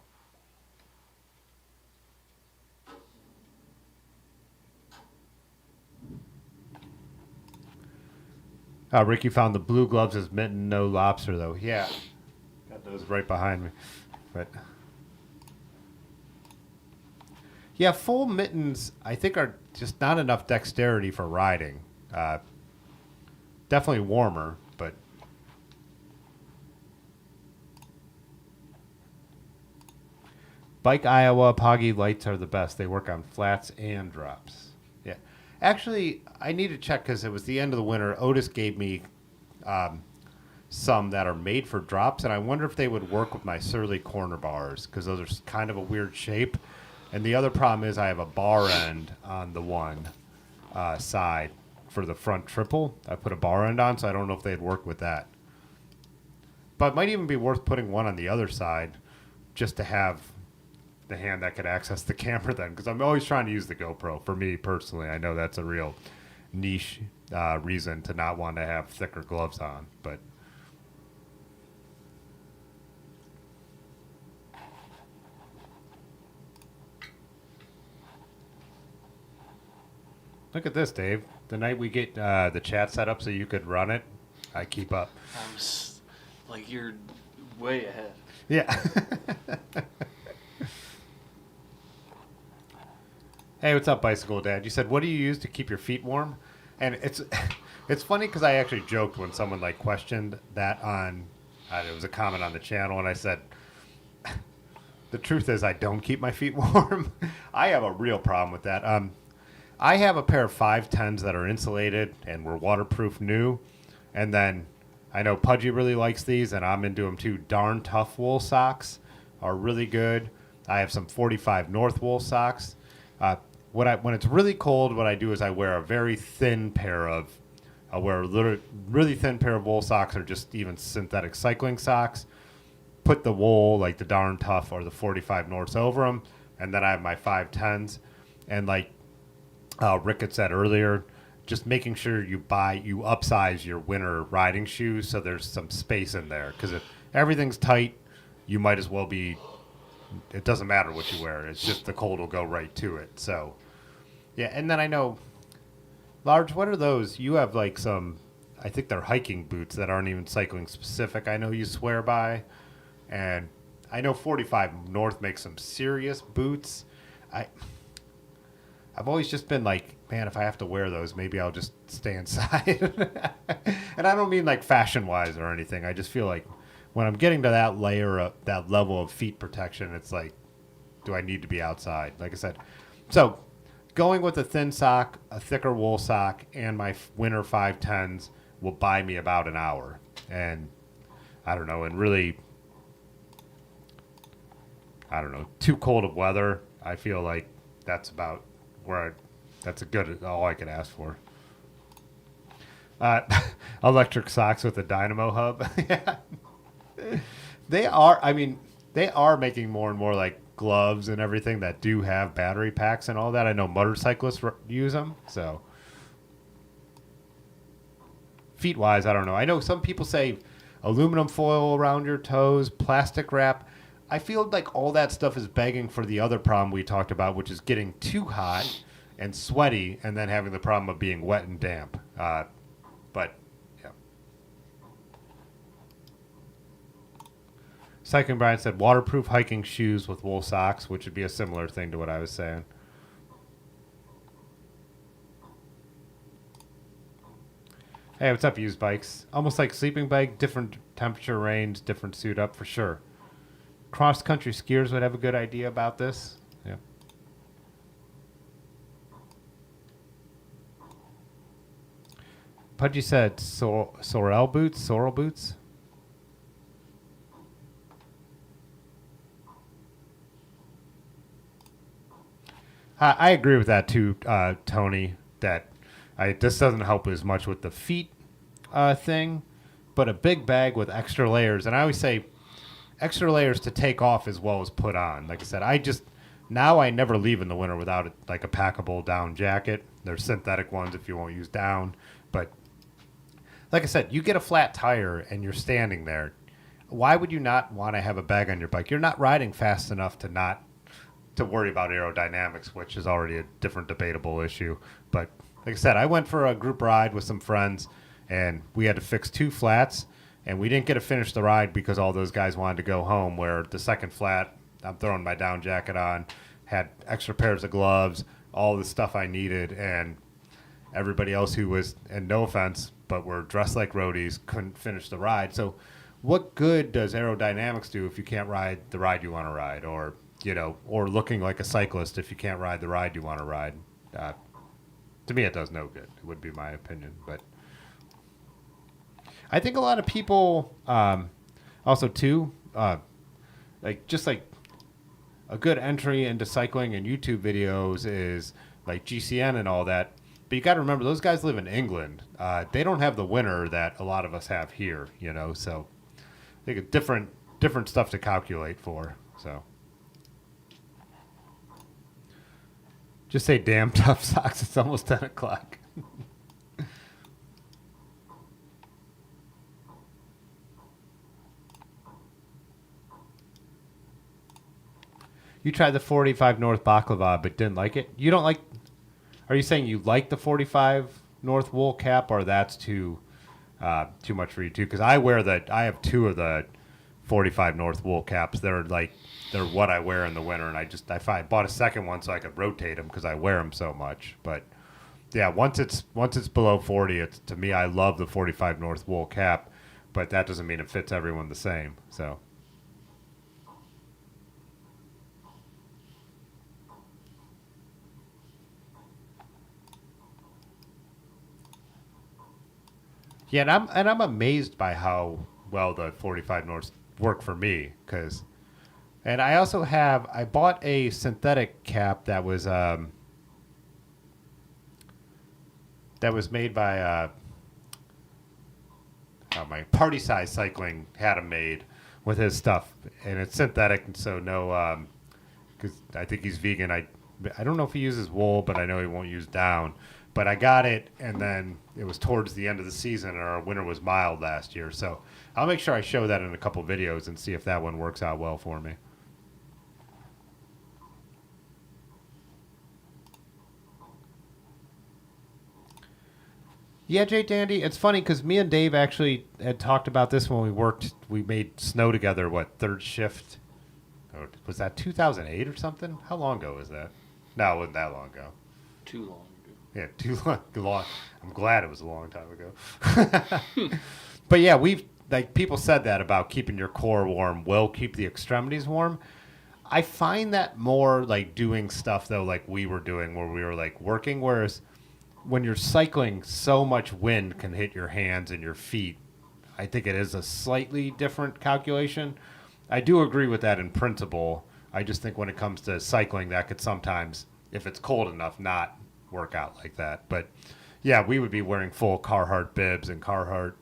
Ricky found the blue gloves as mitten, no lobster though. Yeah, got those right behind me. But yeah, full mittens I think are just not enough dexterity for riding. Uh, Definitely warmer, but Bike Iowa Poggy lights are the best. They work on flats and drops. Yeah, actually, I need to check because it was the end of the winter. Otis gave me um, some that are made for drops, and I wonder if they would work with my Surly corner bars because those are kind of a weird shape. And the other problem is I have a bar end on the one side for the front triple. I put a bar end on, so I don't know if they'd work with that. But it might even be worth putting one on the other side just to have the hand that could access the camera then, because I'm always trying to use the GoPro. For me personally, I know that's a real niche reason to not want to have thicker gloves on. But look at this, Dave. The night we get the chat set up so you could run it, I keep up. Like you're way ahead. Yeah. Hey, what's up, Bicycle Dad? You said, what do you use to keep your feet warm? And it's funny because I actually joked when someone like questioned that on it was a comment on the channel, and I said, the truth is I don't keep my feet warm. I have a real problem with that. I have a pair of 510s that are insulated and were waterproof new, and then I know Pudgy really likes these, and I'm into them too. Darn Tough wool socks are really good. I have some 45 North wool socks. When it's really cold, what I do is I wear a very thin pair of, I wear a really thin pair of wool socks or just even synthetic cycling socks. Put the wool, like the Darn Tough or the 45 Norths over them, and then I have my 510s. And like Rick had said earlier, just making sure you upsize your winter riding shoes so there's some space in there. Because if everything's tight, you might as well be. It doesn't matter what you wear. It's just the cold will go right to it. So, yeah. And then I know, Large, what are those? You have like some. I think they're hiking boots that aren't even cycling specific. I know you swear by, and I know 45 North makes some serious boots. I I've always just been like, man, if I have to wear those, maybe I'll just stay inside. And I don't mean like fashion wise or anything. I just feel like when I'm getting to that layer of that level of feet protection, it's like, do I need to be outside? Like I said, so going with a thin sock, a thicker wool sock, and my winter 510s will buy me about an hour. And I don't know, and really, I don't know, too cold of weather, I feel like that's about where that's a good, all I could ask for. Uh, Electric socks with a dynamo hub. Yeah. They are, I mean, they are making more and more like gloves and everything that do have battery packs and all that. I know motorcyclists use them. So, feet wise, I don't know. I know some people say aluminum foil around your toes, plastic wrap. I feel like all that stuff is begging for the other problem we talked about, which is getting too hot and sweaty and then having the problem of being wet and damp. But, yeah. Cycling Brian said waterproof hiking shoes with wool socks, which would be a similar thing to what I was saying. Hey, what's up, used bikes? Almost like sleeping bag, different temperature range, different suit up for sure. Cross country skiers would have a good idea about this. Yeah. Pudgy said sorrel boots, sorrel boots. I agree with that too, Tony. That this doesn't help as much with the feet thing, but a big bag with extra layers, and I always say extra layers to take off as well as put on. Like I said, now I never leave in the winter without like a packable down jacket. There's synthetic ones if you won't use down, but like I said, you get a flat tire and you're standing there. Why would you not want to have a bag on your bike? You're not riding fast enough to worry about aerodynamics, which is already a different debatable issue. But like I said, I went for a group ride with some friends, and we had to fix 2 flats, and we didn't get to finish the ride because all those guys wanted to go home, where the second flat, I'm throwing my down jacket on, had extra pairs of gloves, all the stuff I needed, and everybody else who was, and no offense, but were dressed like roadies, couldn't finish the ride. So what good does aerodynamics do if you can't ride the ride you want to ride, or or looking like a cyclist if you can't ride the ride you want to ride? To me, it does no good. It would be my opinion. But I think a lot of people also, too, just like a good entry into cycling and YouTube videos is like GCN and all that. But you got to remember, those guys live in England. They don't have the winter that a lot of us have here, So I think it's different stuff to calculate for. So. Just say damn tough socks. It's almost 10 o'clock. You tried the 45 North baklava but didn't like it? You don't like... Are you saying you like the 45 North wool cap, or that's too much for you too? Because I have 2 of the 45 North wool caps. They're what I wear in the winter, and I bought a second one so I could rotate them because I wear them so much. But yeah, once it's below 40, to me, I love the 45 North wool cap, but that doesn't mean it fits everyone the same. So. Yeah, and I'm amazed by how well the 45 Norths work for me, and I also I bought a synthetic cap that was made by my Party Size Cycling had him made with his stuff, and it's synthetic, so no, because I think he's vegan. I don't know if he uses wool, but I know he won't use down. But I got it, and then it was towards the end of the season, and our winter was mild last year. So I'll make sure I show that in a couple videos and see if that one works out well for me. Yeah, Jay Dandy. It's funny because me and Dave actually had talked about this when we worked. We made snow together. What third shift? Or was that 2008 or something? How long ago was that? No, it wasn't that long ago. Too long ago. Yeah, too long. I'm glad it was a long time ago. But yeah, we've like people said that about keeping your core warm will keep the extremities warm. I find that more like doing stuff though, like we were doing where we were like working, whereas when you're cycling, so much wind can hit your hands and your feet. I think it is a slightly different calculation. I do agree with that in principle. I just think when it comes to cycling, that could sometimes, if it's cold enough, not work out like that. But yeah, we would be wearing full Carhartt bibs and Carhartt,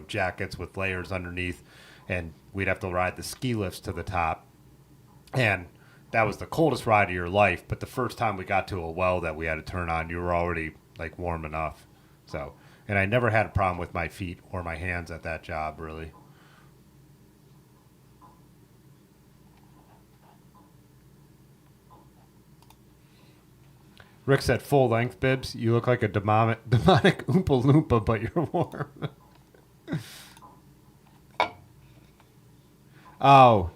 jackets with layers underneath, and we'd have to ride the ski lifts to the top. And that was the coldest ride of your life. But the first time we got to a well that we had to turn on, you were already like warm enough. So, and I never had a problem with my feet or my hands at that job, really. Rick said, full length bibs. You look like a demonic Oompa Loompa, but you're warm. Oh,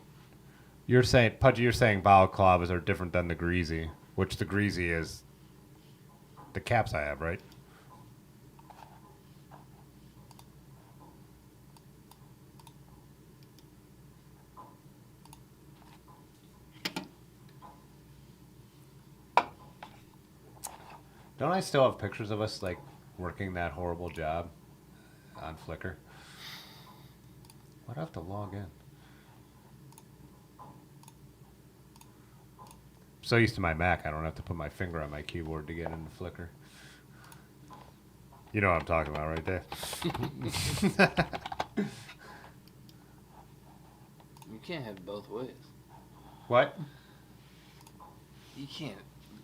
Pudgy, you're saying balaclavas are different than the greasy, which the greasy is the caps I have, right? Don't I still have pictures of us like working that horrible job on Flickr? Why do I have to log in? I'm so used to my Mac, I don't have to put my finger on my keyboard to get into Flickr. You know what I'm talking about right there. You can't have it both ways. What? You can't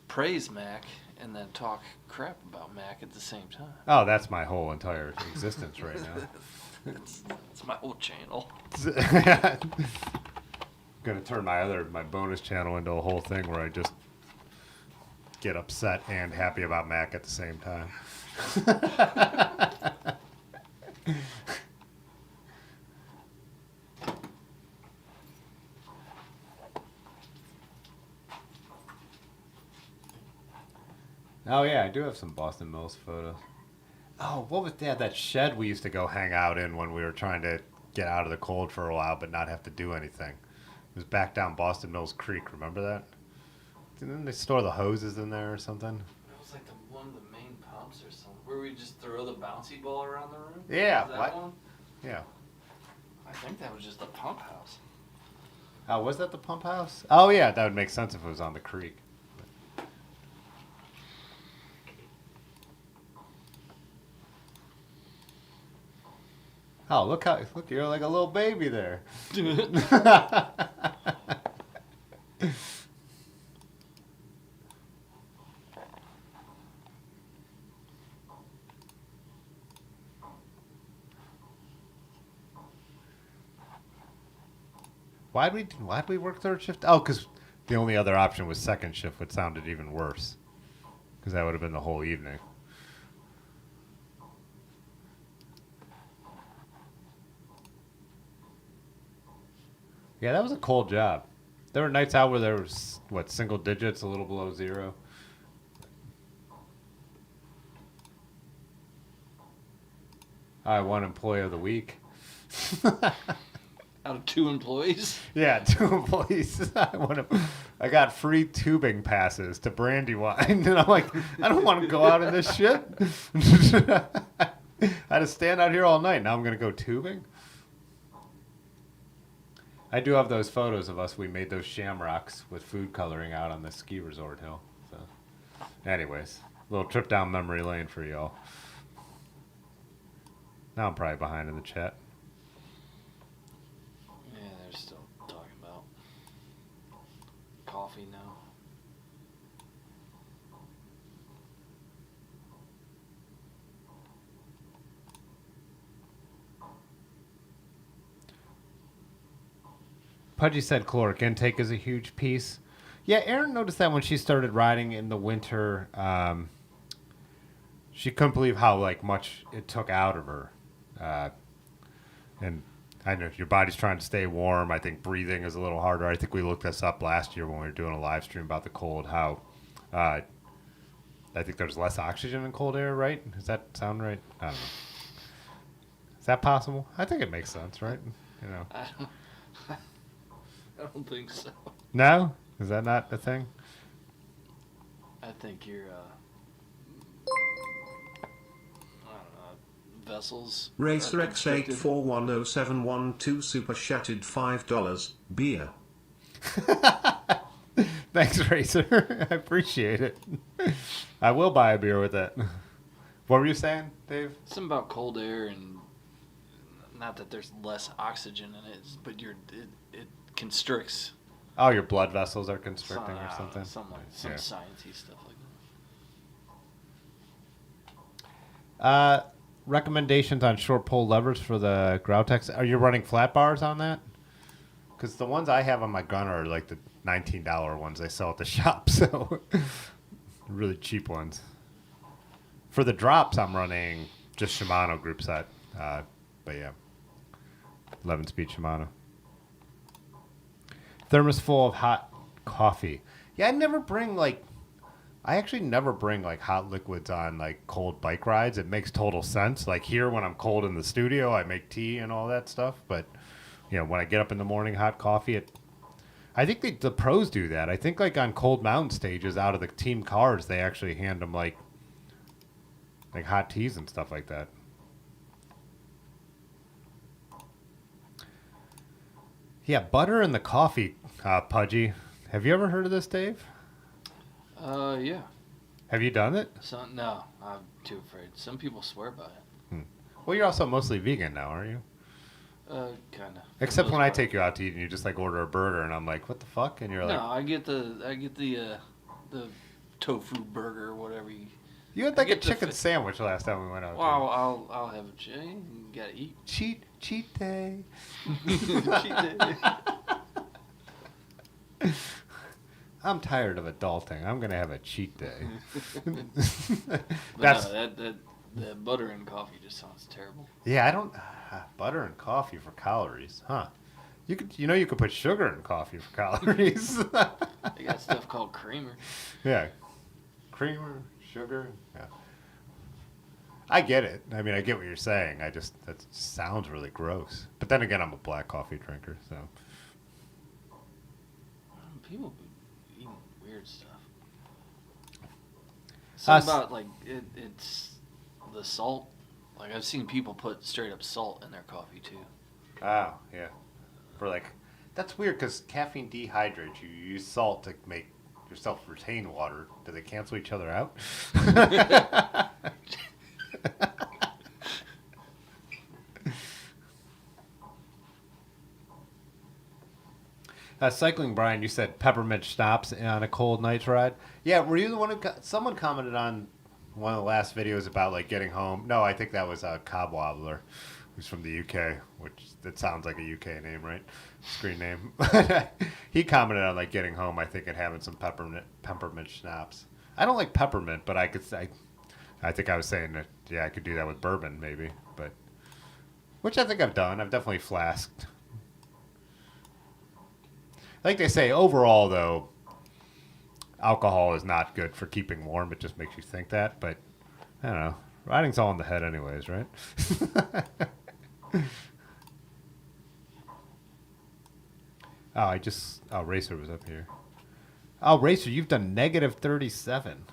praise Mac and then talk crap about Mac at the same time. Oh, that's my whole entire existence right now. It's my old channel. Gonna turn my bonus channel into a whole thing where I just get upset and happy about Mac at the same time. Oh yeah, I do have some Boston Mills photos. Oh, what was that shed we used to go hang out in when we were trying to get out of the cold for a while but not have to do anything? It was back down Boston Mills Creek, remember that? Didn't they store the hoses in there or something? It was like one of the main pumps or something, where we just throw the bouncy ball around the room. Yeah, Was that what? one? Yeah. I think that was just the pump house. Oh, was that the pump house? Oh yeah, that would make sense if it was on the creek. Oh, look, you're like a little baby there. Why'd we work third shift? Oh, because the only other option was second shift, which sounded even worse. Because that would have been the whole evening. Yeah, that was a cold job. There were nights out where there was, single digits, a little below zero. I won employee of the week. Out of 2 employees? Yeah, 2 employees. I got free tubing passes to Brandywine. And I'm like, I don't want to go out in this shit. I had to stand out here all night. Now I'm going to go tubing? I do have those photos of us. We made those shamrocks with food coloring out on the ski resort hill. So, anyways, little trip down memory lane for y'all. Now I'm probably behind in the chat. Yeah, they're still talking about coffee now. Pudgy said caloric intake is a huge piece. Yeah, Erin noticed that when she started riding in the winter. She couldn't believe how like much it took out of her. And I know your body's trying to stay warm. I think breathing is a little harder. I think we looked this up last year when we were doing a live stream about the cold. How I think there's less oxygen in cold air, right? Does that sound right? I don't know. Is that possible? I think it makes sense, right? You know. I don't think so. No? Is that not a thing? I think your I don't know, vessels. Racer are constricted. X841071 super chatted $5 beer. Thanks, Racer. I appreciate it. I will buy a beer with it. What were you saying, Dave? Something about cold air and not that there's less oxygen in it, but it constricts. Oh, your blood vessels are constricting or something? Some Yeah. sciencey stuff like that. Recommendations on short pull levers for the Growtex. Are you running flat bars on that? Because the ones I have on my gun are like the $19 ones they sell at the shop, so really cheap ones. For the drops, I'm running just Shimano group set, but yeah, 11-speed Shimano. Thermos full of hot coffee. Yeah, I actually never bring like hot liquids on like cold bike rides. It makes total sense. Like here when I'm cold in the studio, I make tea and all that stuff. But you know, when I get up in the morning, hot coffee. I think the pros do that. I think like on cold mountain stages, out of the team cars, they actually hand them like hot teas and stuff like that. Yeah, butter in the coffee, Pudgy. Have you ever heard of this, Dave? Yeah. Have you done it? No, I'm too afraid. Some people swear by it. Well, you're also mostly vegan now, aren't you? Kinda. Except when I take you out to eat and you just like order a burger and I'm like, what the fuck? And you're like, No, I get the tofu burger or whatever you had like a get the chicken sandwich last time we went out. Well, I'll have a chicken. You gotta eat. Cheat day. Cheat day. I'm tired of adulting. I'm gonna have a cheat day. But That's no, that butter and coffee just sounds terrible. yeah. I don't butter and coffee for calories, huh? You could put sugar in coffee for calories. They got stuff called creamer. Yeah, creamer, sugar. Yeah, I get it. I mean, I get what you're saying. That sounds really gross. But then again, I'm a black coffee drinker, so. People be eating weird stuff. Something about like it's the salt. Like I've seen people put straight up salt in their coffee too. Oh, yeah. That's weird because caffeine dehydrates you. You use salt to make yourself retain water. Do they cancel each other out? Cycling Brian, you said peppermint schnapps on a cold night's ride. Yeah, were you the one someone commented on one of the last videos about like getting home? No, I think that was Cobb Wobbler, who's from the UK, which that sounds like a UK name, right? Screen name. He commented on like getting home, I think, and having some peppermint schnapps. I don't like peppermint, but I think I was saying that yeah, I could do that with bourbon maybe, but which I think I've done. I've definitely flasked. Like they say, overall, though, alcohol is not good for keeping warm. It just makes you think that. But, I don't know. Riding's all in the head anyways, right? Racer was up here. Oh, Racer, you've done negative 37.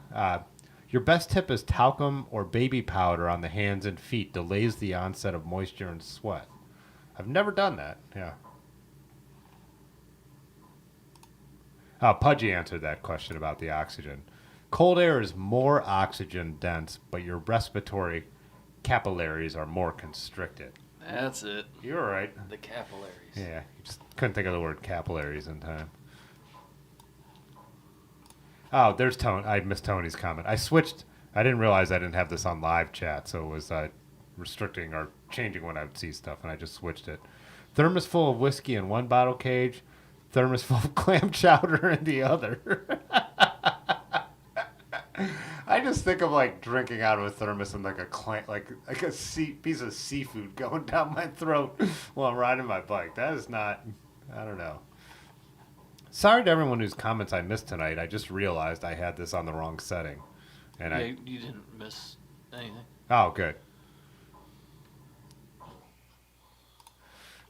Your best tip is talcum or baby powder on the hands and feet. Delays the onset of moisture and sweat. I've never done that. Yeah. Pudgy answered that question about the oxygen. Cold air is more oxygen dense, but your respiratory capillaries are more constricted. That's it. You're right. The capillaries. Yeah, you just couldn't think of the word capillaries in time. Oh, there's Tony. I missed Tony's comment. I switched. I didn't realize I didn't have this on live chat, so it was restricting or changing when I would see stuff, and I just switched it. Thermos full of whiskey in one bottle cage. Thermos full of clam chowder in the other. I just think of like drinking out of a thermos and like like a piece of seafood going down my throat while I'm riding my bike. That is not. I don't know. Sorry to everyone whose comments I missed tonight. I just realized I had this on the wrong setting, and Yeah, you didn't miss anything. Oh, good.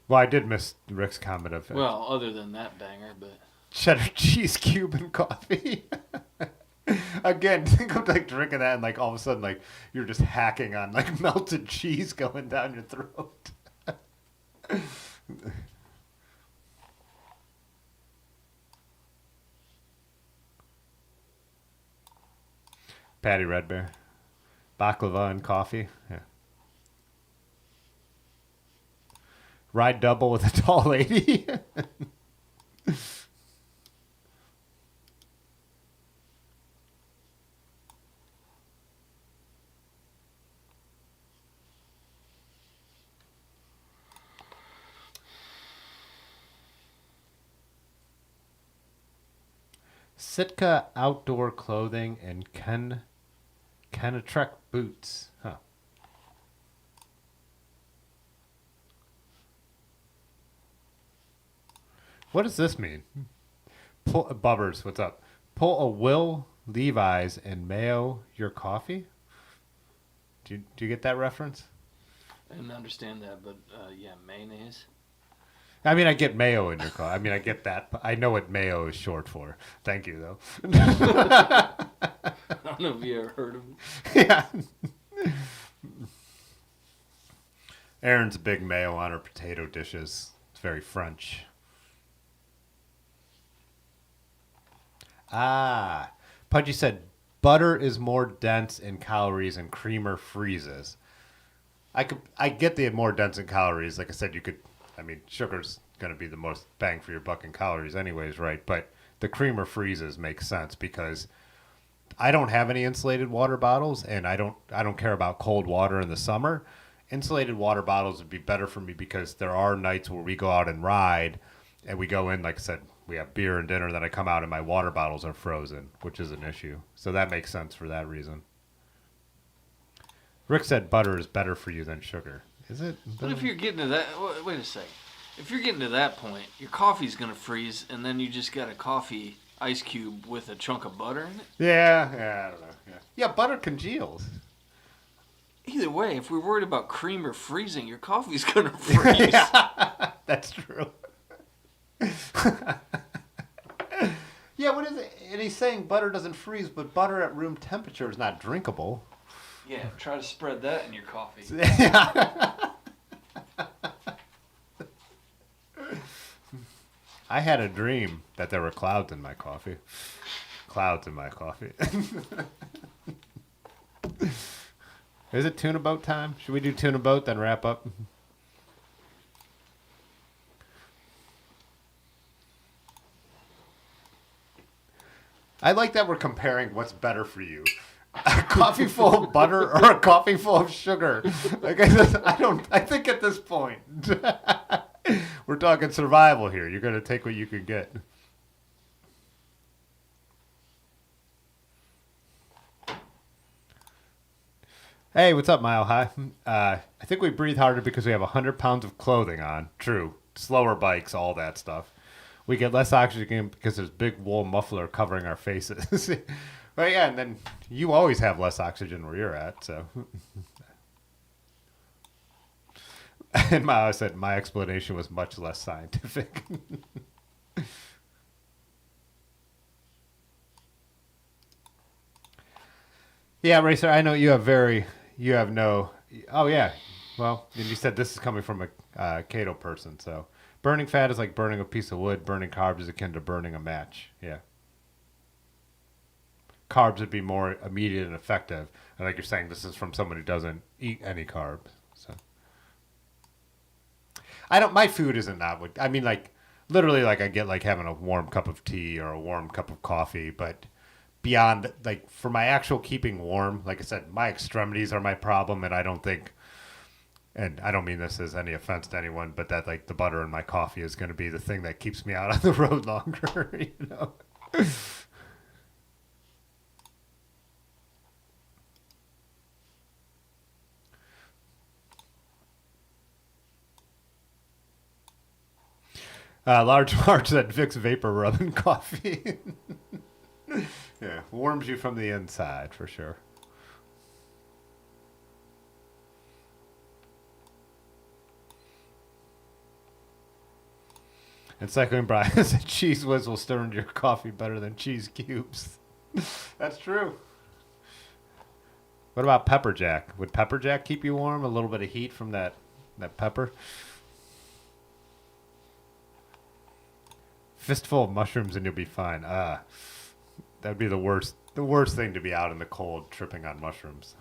Well, I did miss Rick's comment of Well, other than that banger, but cheddar cheese cube and coffee. Again, think of like drinking that and like all of a sudden like you're just hacking on like melted cheese going down your throat. Patty Red Bear. Baklava and coffee. Yeah. Ride double with a tall lady. Sitka outdoor clothing and Trek boots. Huh. What does this mean? Bubbers, what's up? Pull a Will Levi's and mayo your coffee? Do you get that reference? I didn't understand that. But yeah, mayonnaise. I mean, I get mayo in your coffee. I mean, I get that. But I know what mayo is short for. Thank you, though. I don't know if you ever heard of it. Yeah. Erin's a big mayo on her potato dishes. It's very French. Ah. Pudgy said, butter is more dense in calories and creamer freezes. I get the more dense in calories. Like I said, sugar's going to be the most bang for your buck in calories anyways, right? But the creamer freezes makes sense because I don't have any insulated water bottles, and I don't care about cold water in the summer. Insulated water bottles would be better for me because there are nights where we go out and ride, and we go in, like I said, we have beer and dinner, then I come out and my water bottles are frozen, which is an issue. So that makes sense for that reason. Rick said butter is better for you than sugar. Is it? But if you're getting to that, wait a second. If you're getting to that point, your coffee's gonna freeze, and then you just got a coffee ice cube with a chunk of butter in it. Yeah, I don't know. Yeah, butter congeals. Either way, if we're worried about creamer freezing, your coffee's gonna freeze. That's true. Yeah, what is it? And he's saying butter doesn't freeze, but butter at room temperature is not drinkable. Yeah, try to spread that in your coffee. I had a dream that there were clouds in my coffee. Clouds in my coffee. Is it tuna boat time? Should we do tuna boat, then wrap up? I like that we're comparing what's better for you. A coffee full of butter or a coffee full of sugar. Like I think at this point we're talking survival here. You're gonna take what you can get. Hey, what's up, Mile High? I think we breathe harder because we have 100 pounds of clothing on. True. Slower bikes, all that stuff. We get less oxygen because there's big wool muffler covering our faces. But yeah, and then you always have less oxygen where you're at, so. And I said my explanation was much less scientific. Yeah, Racer, I know you have no, oh yeah. Well, and you said this is coming from a keto person, so. Burning fat is like burning a piece of wood. Burning carbs is akin to burning a match. Yeah. Carbs would be more immediate and effective. And like you're saying, this is from someone who doesn't eat any carbs. So my food isn't that what, I mean, like, literally, like, I get, like, having a warm cup of tea or a warm cup of coffee, but beyond, like, for my actual keeping warm, like I said, my extremities are my problem, and I don't think, and I don't mean this as any offense to anyone, but that, like, the butter in my coffee is going to be the thing that keeps me out on the road longer, you know? Large Marge said Vicks Vapor Rub in coffee. Yeah, warms you from the inside for sure. And Cycling Brian said Cheese Whiz will stir into your coffee better than cheese cubes. That's true. What about Pepper Jack? Would Pepper Jack keep you warm? A little bit of heat from that pepper? Fistful of mushrooms and you'll be fine. That'd be the worst thing to be out in the cold tripping on mushrooms.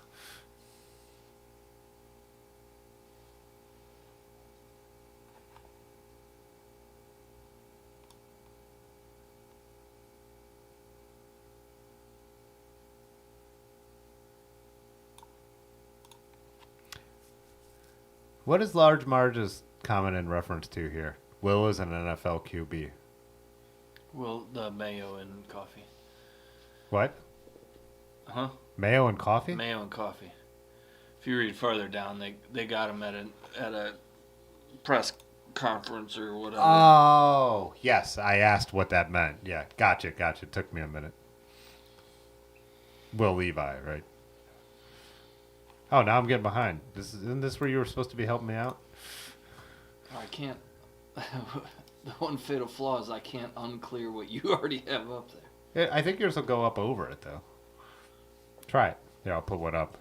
What is Large Marge's comment in reference to here? Will is an NFL QB. Well, the mayo and coffee. What? Huh? Mayo and coffee? Mayo and coffee. If you read further down, they got him at a press conference or whatever. Oh, yes. I asked what that meant. Yeah, gotcha. Took me a minute. Will Levi, right? Oh, now I'm getting behind. Isn't this where you were supposed to be helping me out? I can't. The one fatal flaw is I can't unclear what you already have up there. I think yours will go up over it, though. Try it. Yeah, I'll put one up.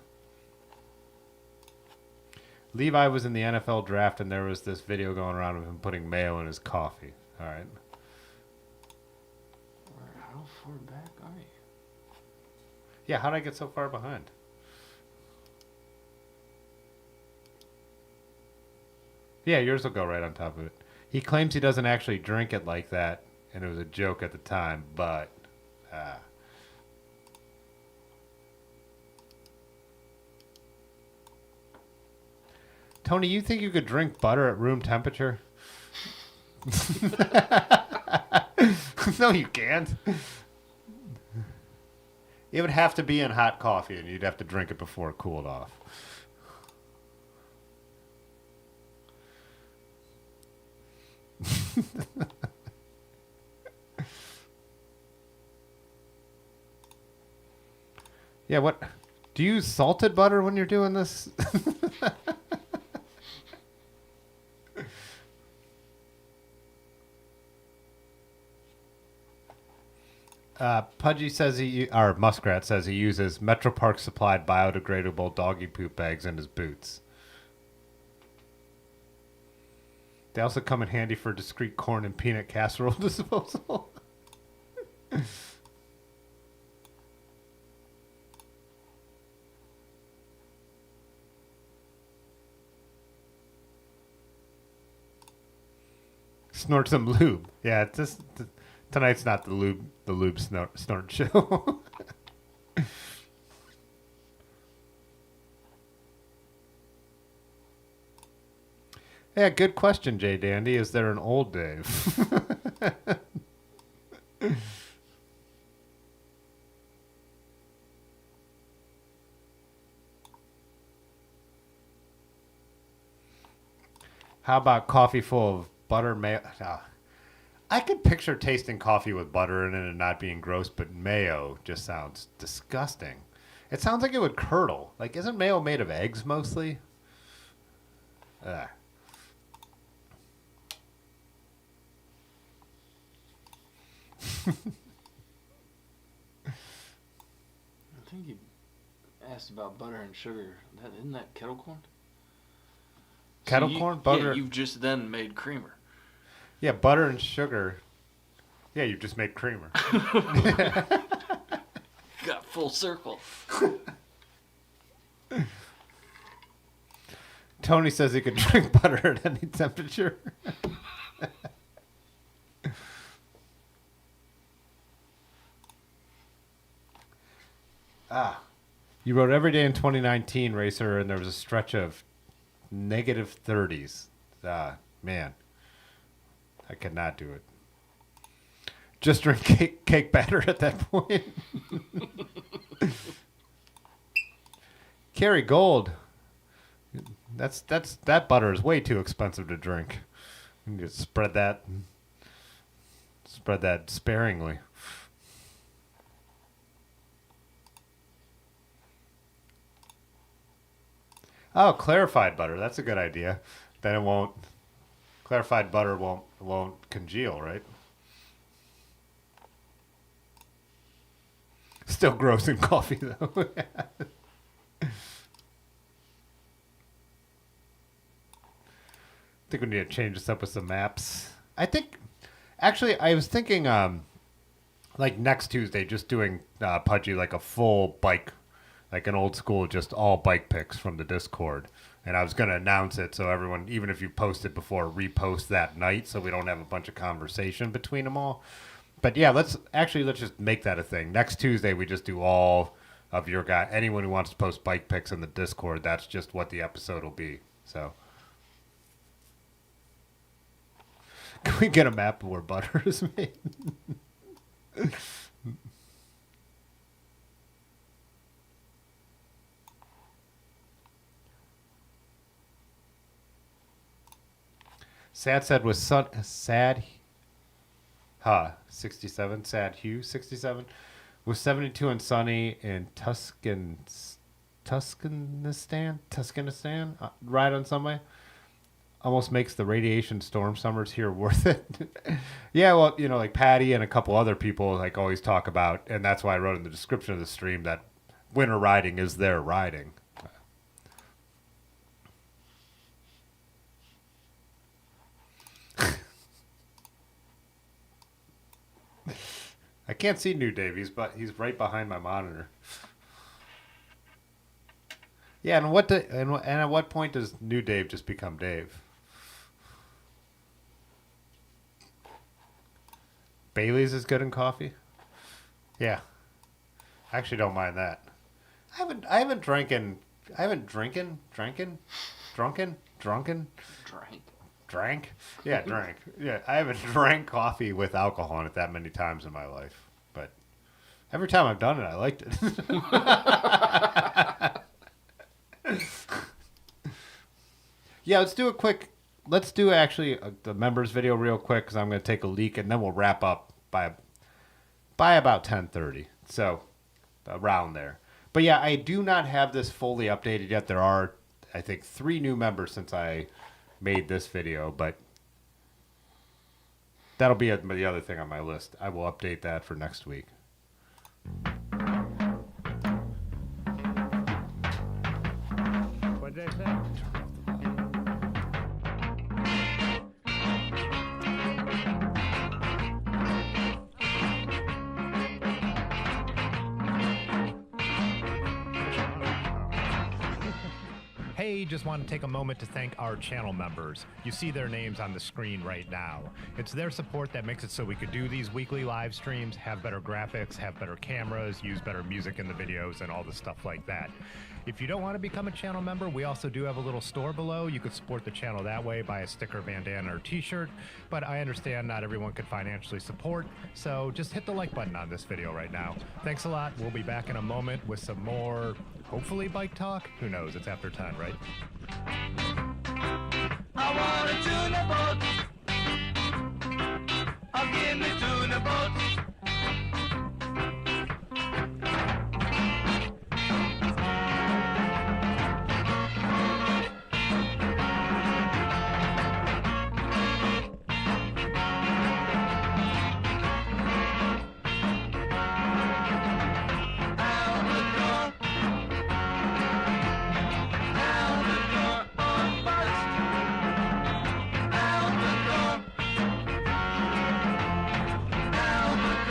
Levi was in the NFL draft, and there was this video going around of him putting mayo in his coffee. All right. How far back are you? Yeah, how'd I get so far behind? Yeah, yours will go right on top of it. He claims he doesn't actually drink it like that, and it was a joke at the time, but... Tony, you think you could drink butter at room temperature? No, you can't. It would have to be in hot coffee, and you'd have to drink it before it cooled off. Yeah, what? Do you use salted butter when you're doing this? Pudgy says or Muskrat says he uses Metro Park supplied biodegradable doggy poop bags in his boots. They also come in handy for discreet corn and peanut casserole disposal. Snort some lube. Yeah, tonight's not the lube snort show. Yeah, good question, Jay Dandy. Is there an old Dave? How about coffee full of butter mayo? I could picture tasting coffee with butter in it and not being gross, but mayo just sounds disgusting. It sounds like it would curdle. Like, isn't mayo made of eggs mostly? Ugh. I think you asked about butter and sugar. Isn't that kettle corn? Kettle corn? Butter? Yeah, you've just then made creamer. Yeah, butter and sugar. Yeah, you just made creamer. Got full circle. Tony says he could drink butter at any temperature. You wrote every day in 2019, Racer, and there was a stretch of negative 30s. Man, I could not do it. Just drink cake batter at that point. Carry Gold. That butter is way too expensive to drink. You can just spread that. Spread that sparingly. Oh, clarified butter. That's a good idea. Then it won't. Clarified butter won't congeal, right? Still gross in coffee though. I think we need to change this up with some maps. I think, actually, I was thinking, like next Tuesday, just doing Pudgy like a full bike, like an old school, just all bike pics from the Discord. And I was going to announce it so everyone, even if you post it before, repost that night so we don't have a bunch of conversation between them all. But yeah, let's just make that a thing. Next Tuesday, we just do all of your guy. Anyone who wants to post bike pics in the Discord, that's just what the episode will be. So, can we get a map of where butter is made? Sad said was sad. 67. Sad Hugh 67 was 72 and sunny in Tuscanistan. Ride on Sunday almost makes the radiation storm summers here worth it. Yeah, well, like Patty and a couple other people like always talk about, and that's why I wrote in the description of the stream that winter riding is their riding. I can't see New Davies, but he's right behind my monitor. Yeah, and at what point does New Dave just become Dave? Bailey's is good in coffee. Yeah, I actually don't mind that. I haven't drunken. Drank? Yeah, drank. Yeah, I haven't drank coffee with alcohol in it that many times in my life. But every time I've done it, I liked it. Yeah, let's do actually the members video real quick because I'm going to take a leak and then we'll wrap up by about 10:30. So around there. But yeah, I do not have this fully updated yet. There are, I think, 3 new members since I made this video, but that'll be the other thing on my list. I will update that for next week. What did I say? Hey, just want to take a moment to thank our channel members. You see their names on the screen right now. It's their support that makes it so we could do these weekly live streams, have better graphics, have better cameras, use better music in the videos, and all the stuff like that. If you don't want to become a channel member, we also do have a little store below. You could support the channel that way, buy a sticker, bandana, or t-shirt, but I understand not everyone could financially support, so just hit the like button on this video right now. Thanks a lot. We'll be back in a moment with some more, hopefully, bike talk. Who knows? It's after 10, right? I want a tuna boat. I'll give me tuna boat. Albacore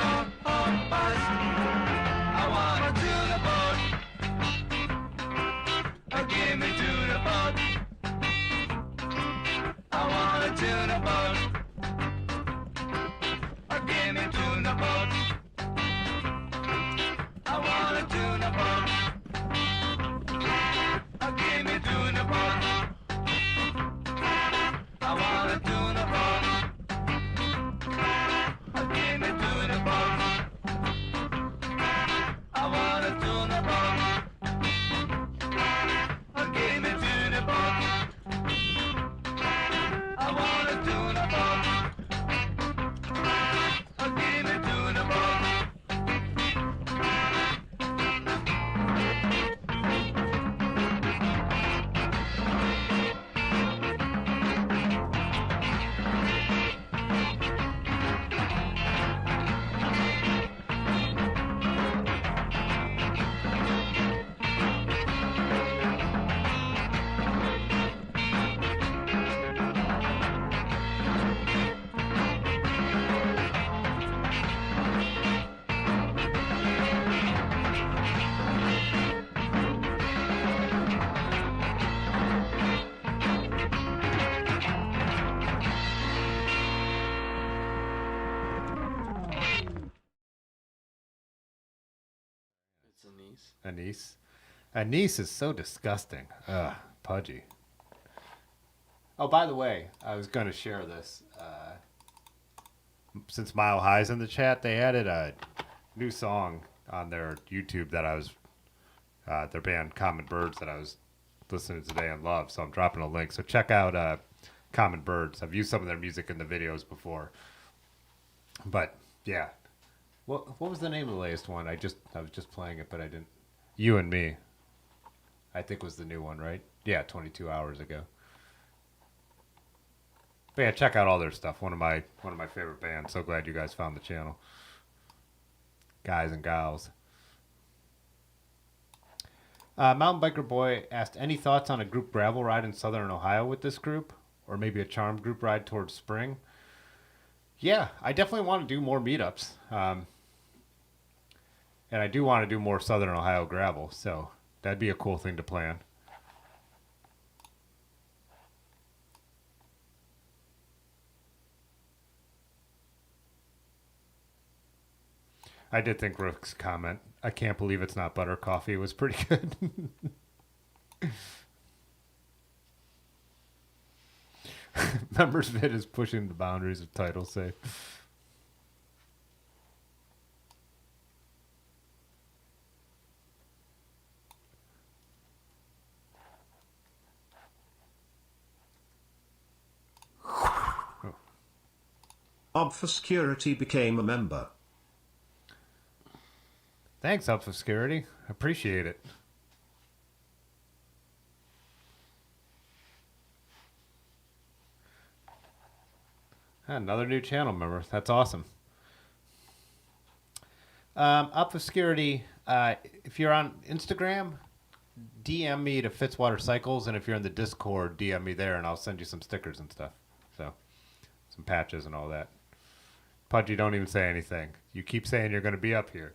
Anise. Anise is so disgusting. Ugh, pudgy. Oh, by the way, I was going to share this. Since Mile High's in the chat, they added a new song on their YouTube that I was, their band Common Birds that I was listening to today and love. So I'm dropping a link. So check out Common Birds. I've used some of their music in the videos before. But yeah, what was the name of the latest one? I was just playing it, but I didn't. You and Me, I think was the new one, right? Yeah, 22 hours ago. But yeah, check out all their stuff. One of my favorite bands. So glad you guys found the channel, guys and gals. Mountain Biker Boy asked, any thoughts on a group gravel ride in Southern Ohio with this group, or maybe a charmed group ride towards spring? Yeah, I definitely want to do more meetups, and I do want to do more Southern Ohio gravel. So that'd be a cool thing to plan. I did think Rook's comment, I can't believe it's not butter coffee, was pretty good. Members Vid is pushing the boundaries of title safe. Obfuscurity became a member. Thanks, Obfuscurity. Appreciate it. Another new channel member. That's awesome. Obfuscurity, if you're on Instagram, DM me to Fitzwater Cycles, and if you're in the Discord, DM me there, and I'll send you some stickers and stuff. So, some patches and all that. Pudgy, don't even say anything. You keep saying you're going to be up here.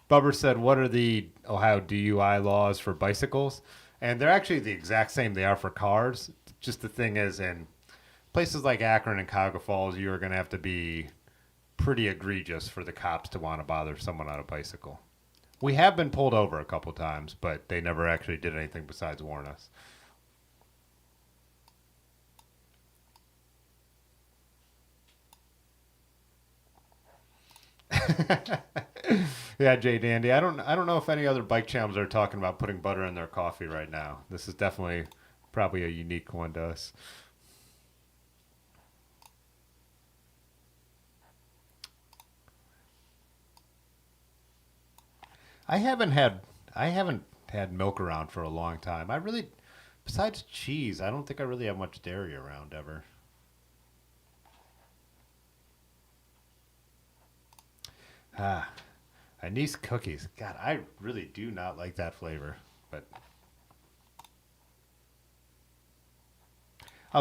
Bubber said, what are the Ohio DUI laws for bicycles? And they're actually the exact same they are for cars. Just the thing is, in places like Akron and Cuyahoga Falls, you're going to have to be pretty egregious for the cops to want to bother someone on a bicycle. We have been pulled over a couple times, but they never actually did anything besides warn us. Yeah, Jay Dandy. I don't know if any other bike channels are talking about putting butter in their coffee right now. This is definitely probably a unique one to us. I haven't had milk around for a long time. Besides cheese, I don't think I really have much dairy around ever. Anise cookies. God, I really do not like that flavor. But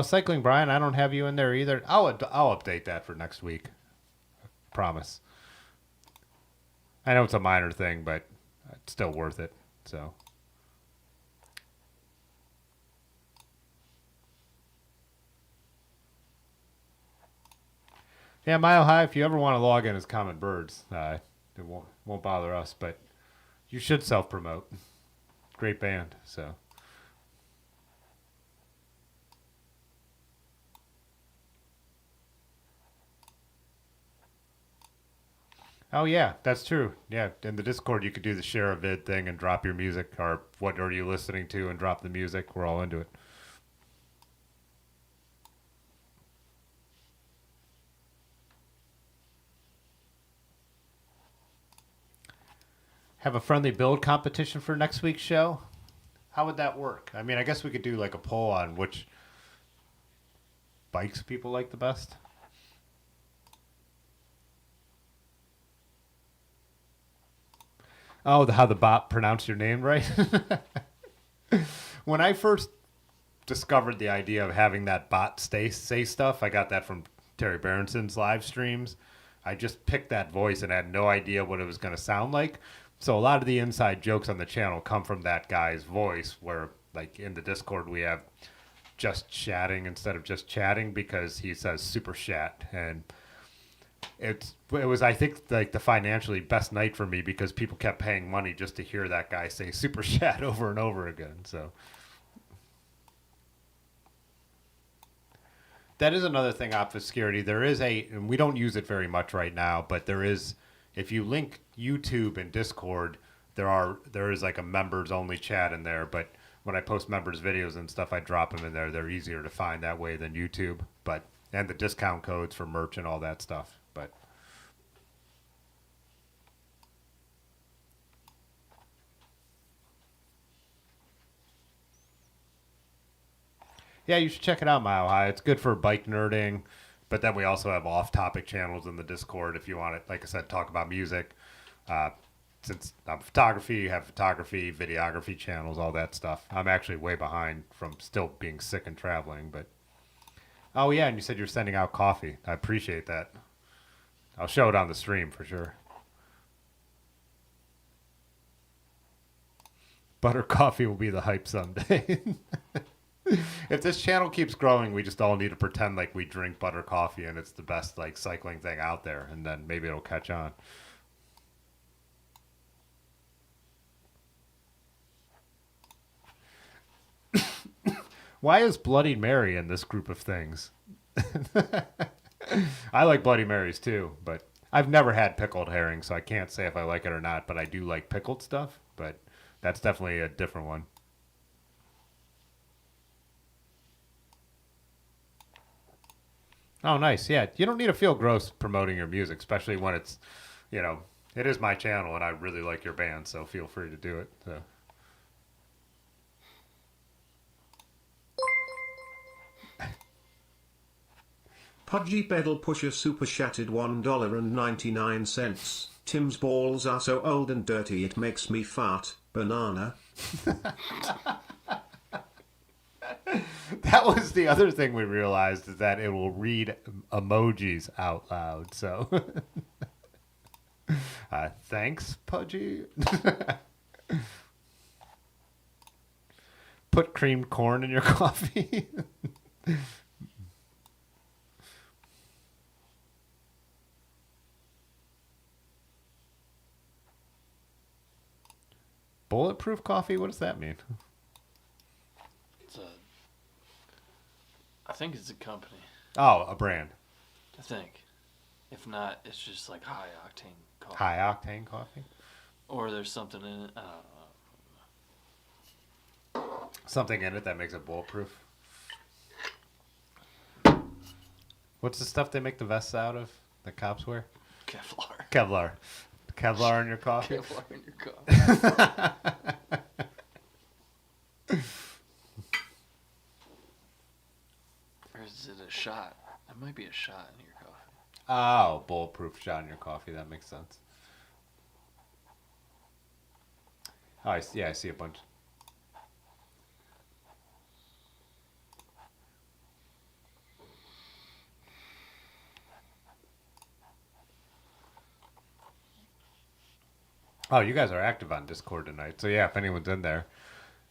cycling, Brian. I don't have you in there either. I'll update that for next week. Promise. I know it's a minor thing, but it's still worth it. So. Yeah, Mile High, if you ever want to log in as Common Birds, it won't bother us, but you should self-promote. Great band, so. Oh, yeah, that's true. Yeah, in the Discord, you could do the share a vid thing and drop your music, or what are you listening to, and drop the music. We're all into it. Have a friendly build competition for next week's show? How would that work? I mean, I guess we could do like a poll on which bikes people like the best. Oh, how the bot pronounced your name right? When I first discovered the idea of having that bot say stuff, I got that from Terry Berenson's live streams. I just picked that voice and had no idea what it was going to sound like. So a lot of the inside jokes on the channel come from that guy's voice, where like in the Discord we have just chatting instead of just chatting because he says super chat. And it was, I think, like the financially best night for me because people kept paying money just to hear that guy say super chat over and over again. So that is another thing, Obfuscarity. There is and we don't use it very much right now, but there is, if you link YouTube and Discord, there is like a members only chat in there. But when I post members videos and stuff, I drop them in there. They're easier to find that way than YouTube. And the discount codes for merch and all that stuff. But yeah, you should check it out, Mile High. It's good for bike nerding, but then we also have off-topic channels in the Discord if you want to, like I said, talk about music. Since I'm photography, you have photography, videography channels, all that stuff. I'm actually way behind from still being sick and traveling, but oh yeah, and you said you're sending out coffee. I appreciate that. I'll show it on the stream for sure. Butter coffee will be the hype someday. If this channel keeps growing, we just all need to pretend like we drink butter coffee and it's the best like cycling thing out there, and then maybe it'll catch on. Why is Bloody Mary in this group of things? I like Bloody Marys too, but I've never had pickled herring, so I can't say if I like it or not, but I do like pickled stuff, but that's definitely a different one. Oh, nice. Yeah, you don't need to feel gross promoting your music, especially when it's, it is my channel and I really like your band, so feel free to do it. So. Pudgy Pedal Pusher Super Shattered $1.99. Tim's balls are so old and dirty it makes me fart. Banana. That was the other thing we realized, is that it will read emojis out loud. So, thanks, Pudgy. Put creamed corn in your coffee. Bulletproof coffee? What does that mean? I think it's a company. Oh, a brand. I think. If not, it's just like high octane coffee. High octane coffee? Or there's something in it. I don't know. Something in it that makes it bulletproof. What's the stuff they make the vests out of? The cops wear? Kevlar. Kevlar. Kevlar in your coffee? Kevlar in your coffee. Or is it a shot? That might be a shot in your coffee. Oh, bulletproof shot in your coffee. That makes sense. Oh, I see a bunch. Oh, you guys are active on Discord tonight. So, yeah, if anyone's in there,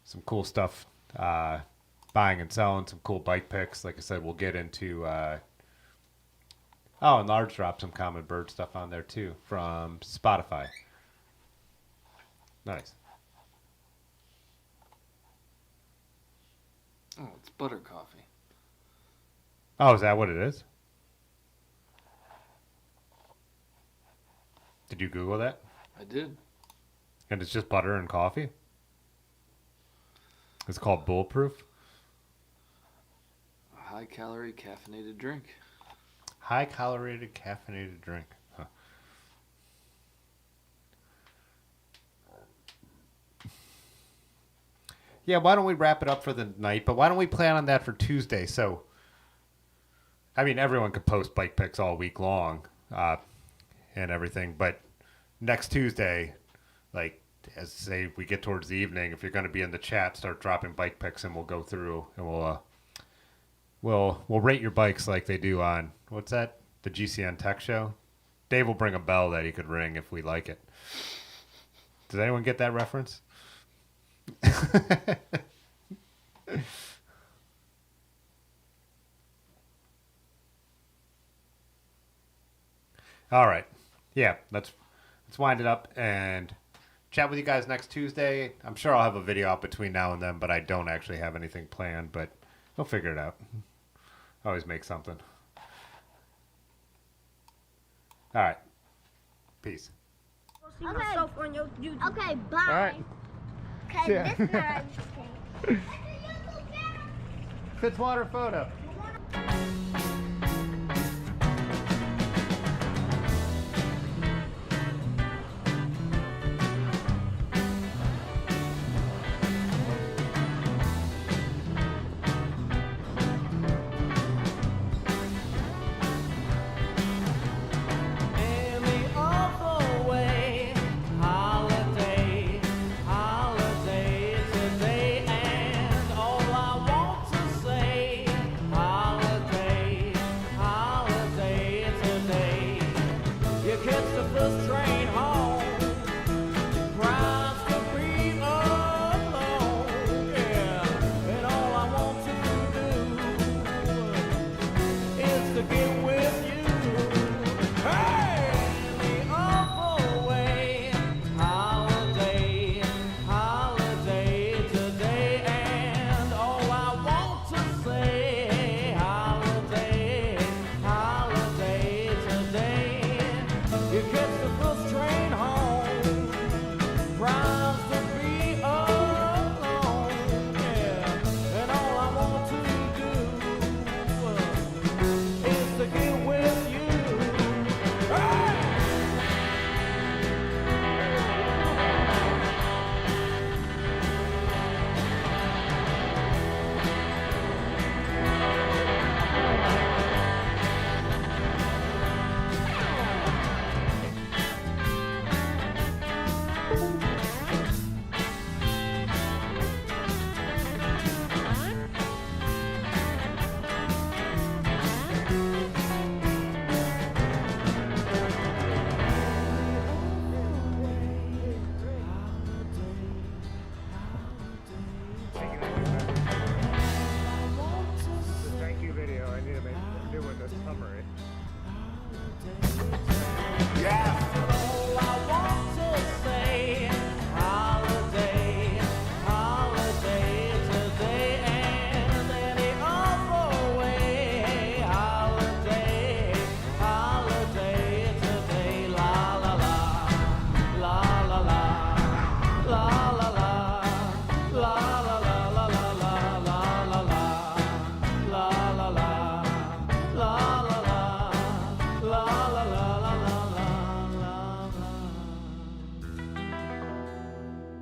some cool stuff, buying and selling, some cool bike picks. Like I said, we'll get into... and Large dropped some Common Bird stuff on there, too, from Spotify. Nice. Oh, it's butter coffee. Oh, is that what it is? Did you Google that? I did. And it's just butter and coffee? It's called Bulletproof? A high-calorie caffeinated drink. High-calorated caffeinated drink. Huh. Yeah, why don't we wrap it up for the night? But why don't we plan on that for Tuesday? So, I mean, everyone could post bike pics all week long and everything. But next Tuesday, like, as say we get towards the evening, if you're going to be in the chat, start dropping bike pics and we'll go through and we'll rate your bikes like they do on, what's that? The GCN Tech Show. Dave will bring a bell that he could ring if we like it. Does anyone get that reference? All right. Yeah, let's wind it up and chat with you guys next Tuesday. I'm sure I'll have a video out between now and then, but I don't actually have anything planned, but we'll figure it out. Always make something. All right. Peace. See myself on your YouTube. Okay, bye. All right. Cause Yeah. this is not a mistake. Fitzwater photo.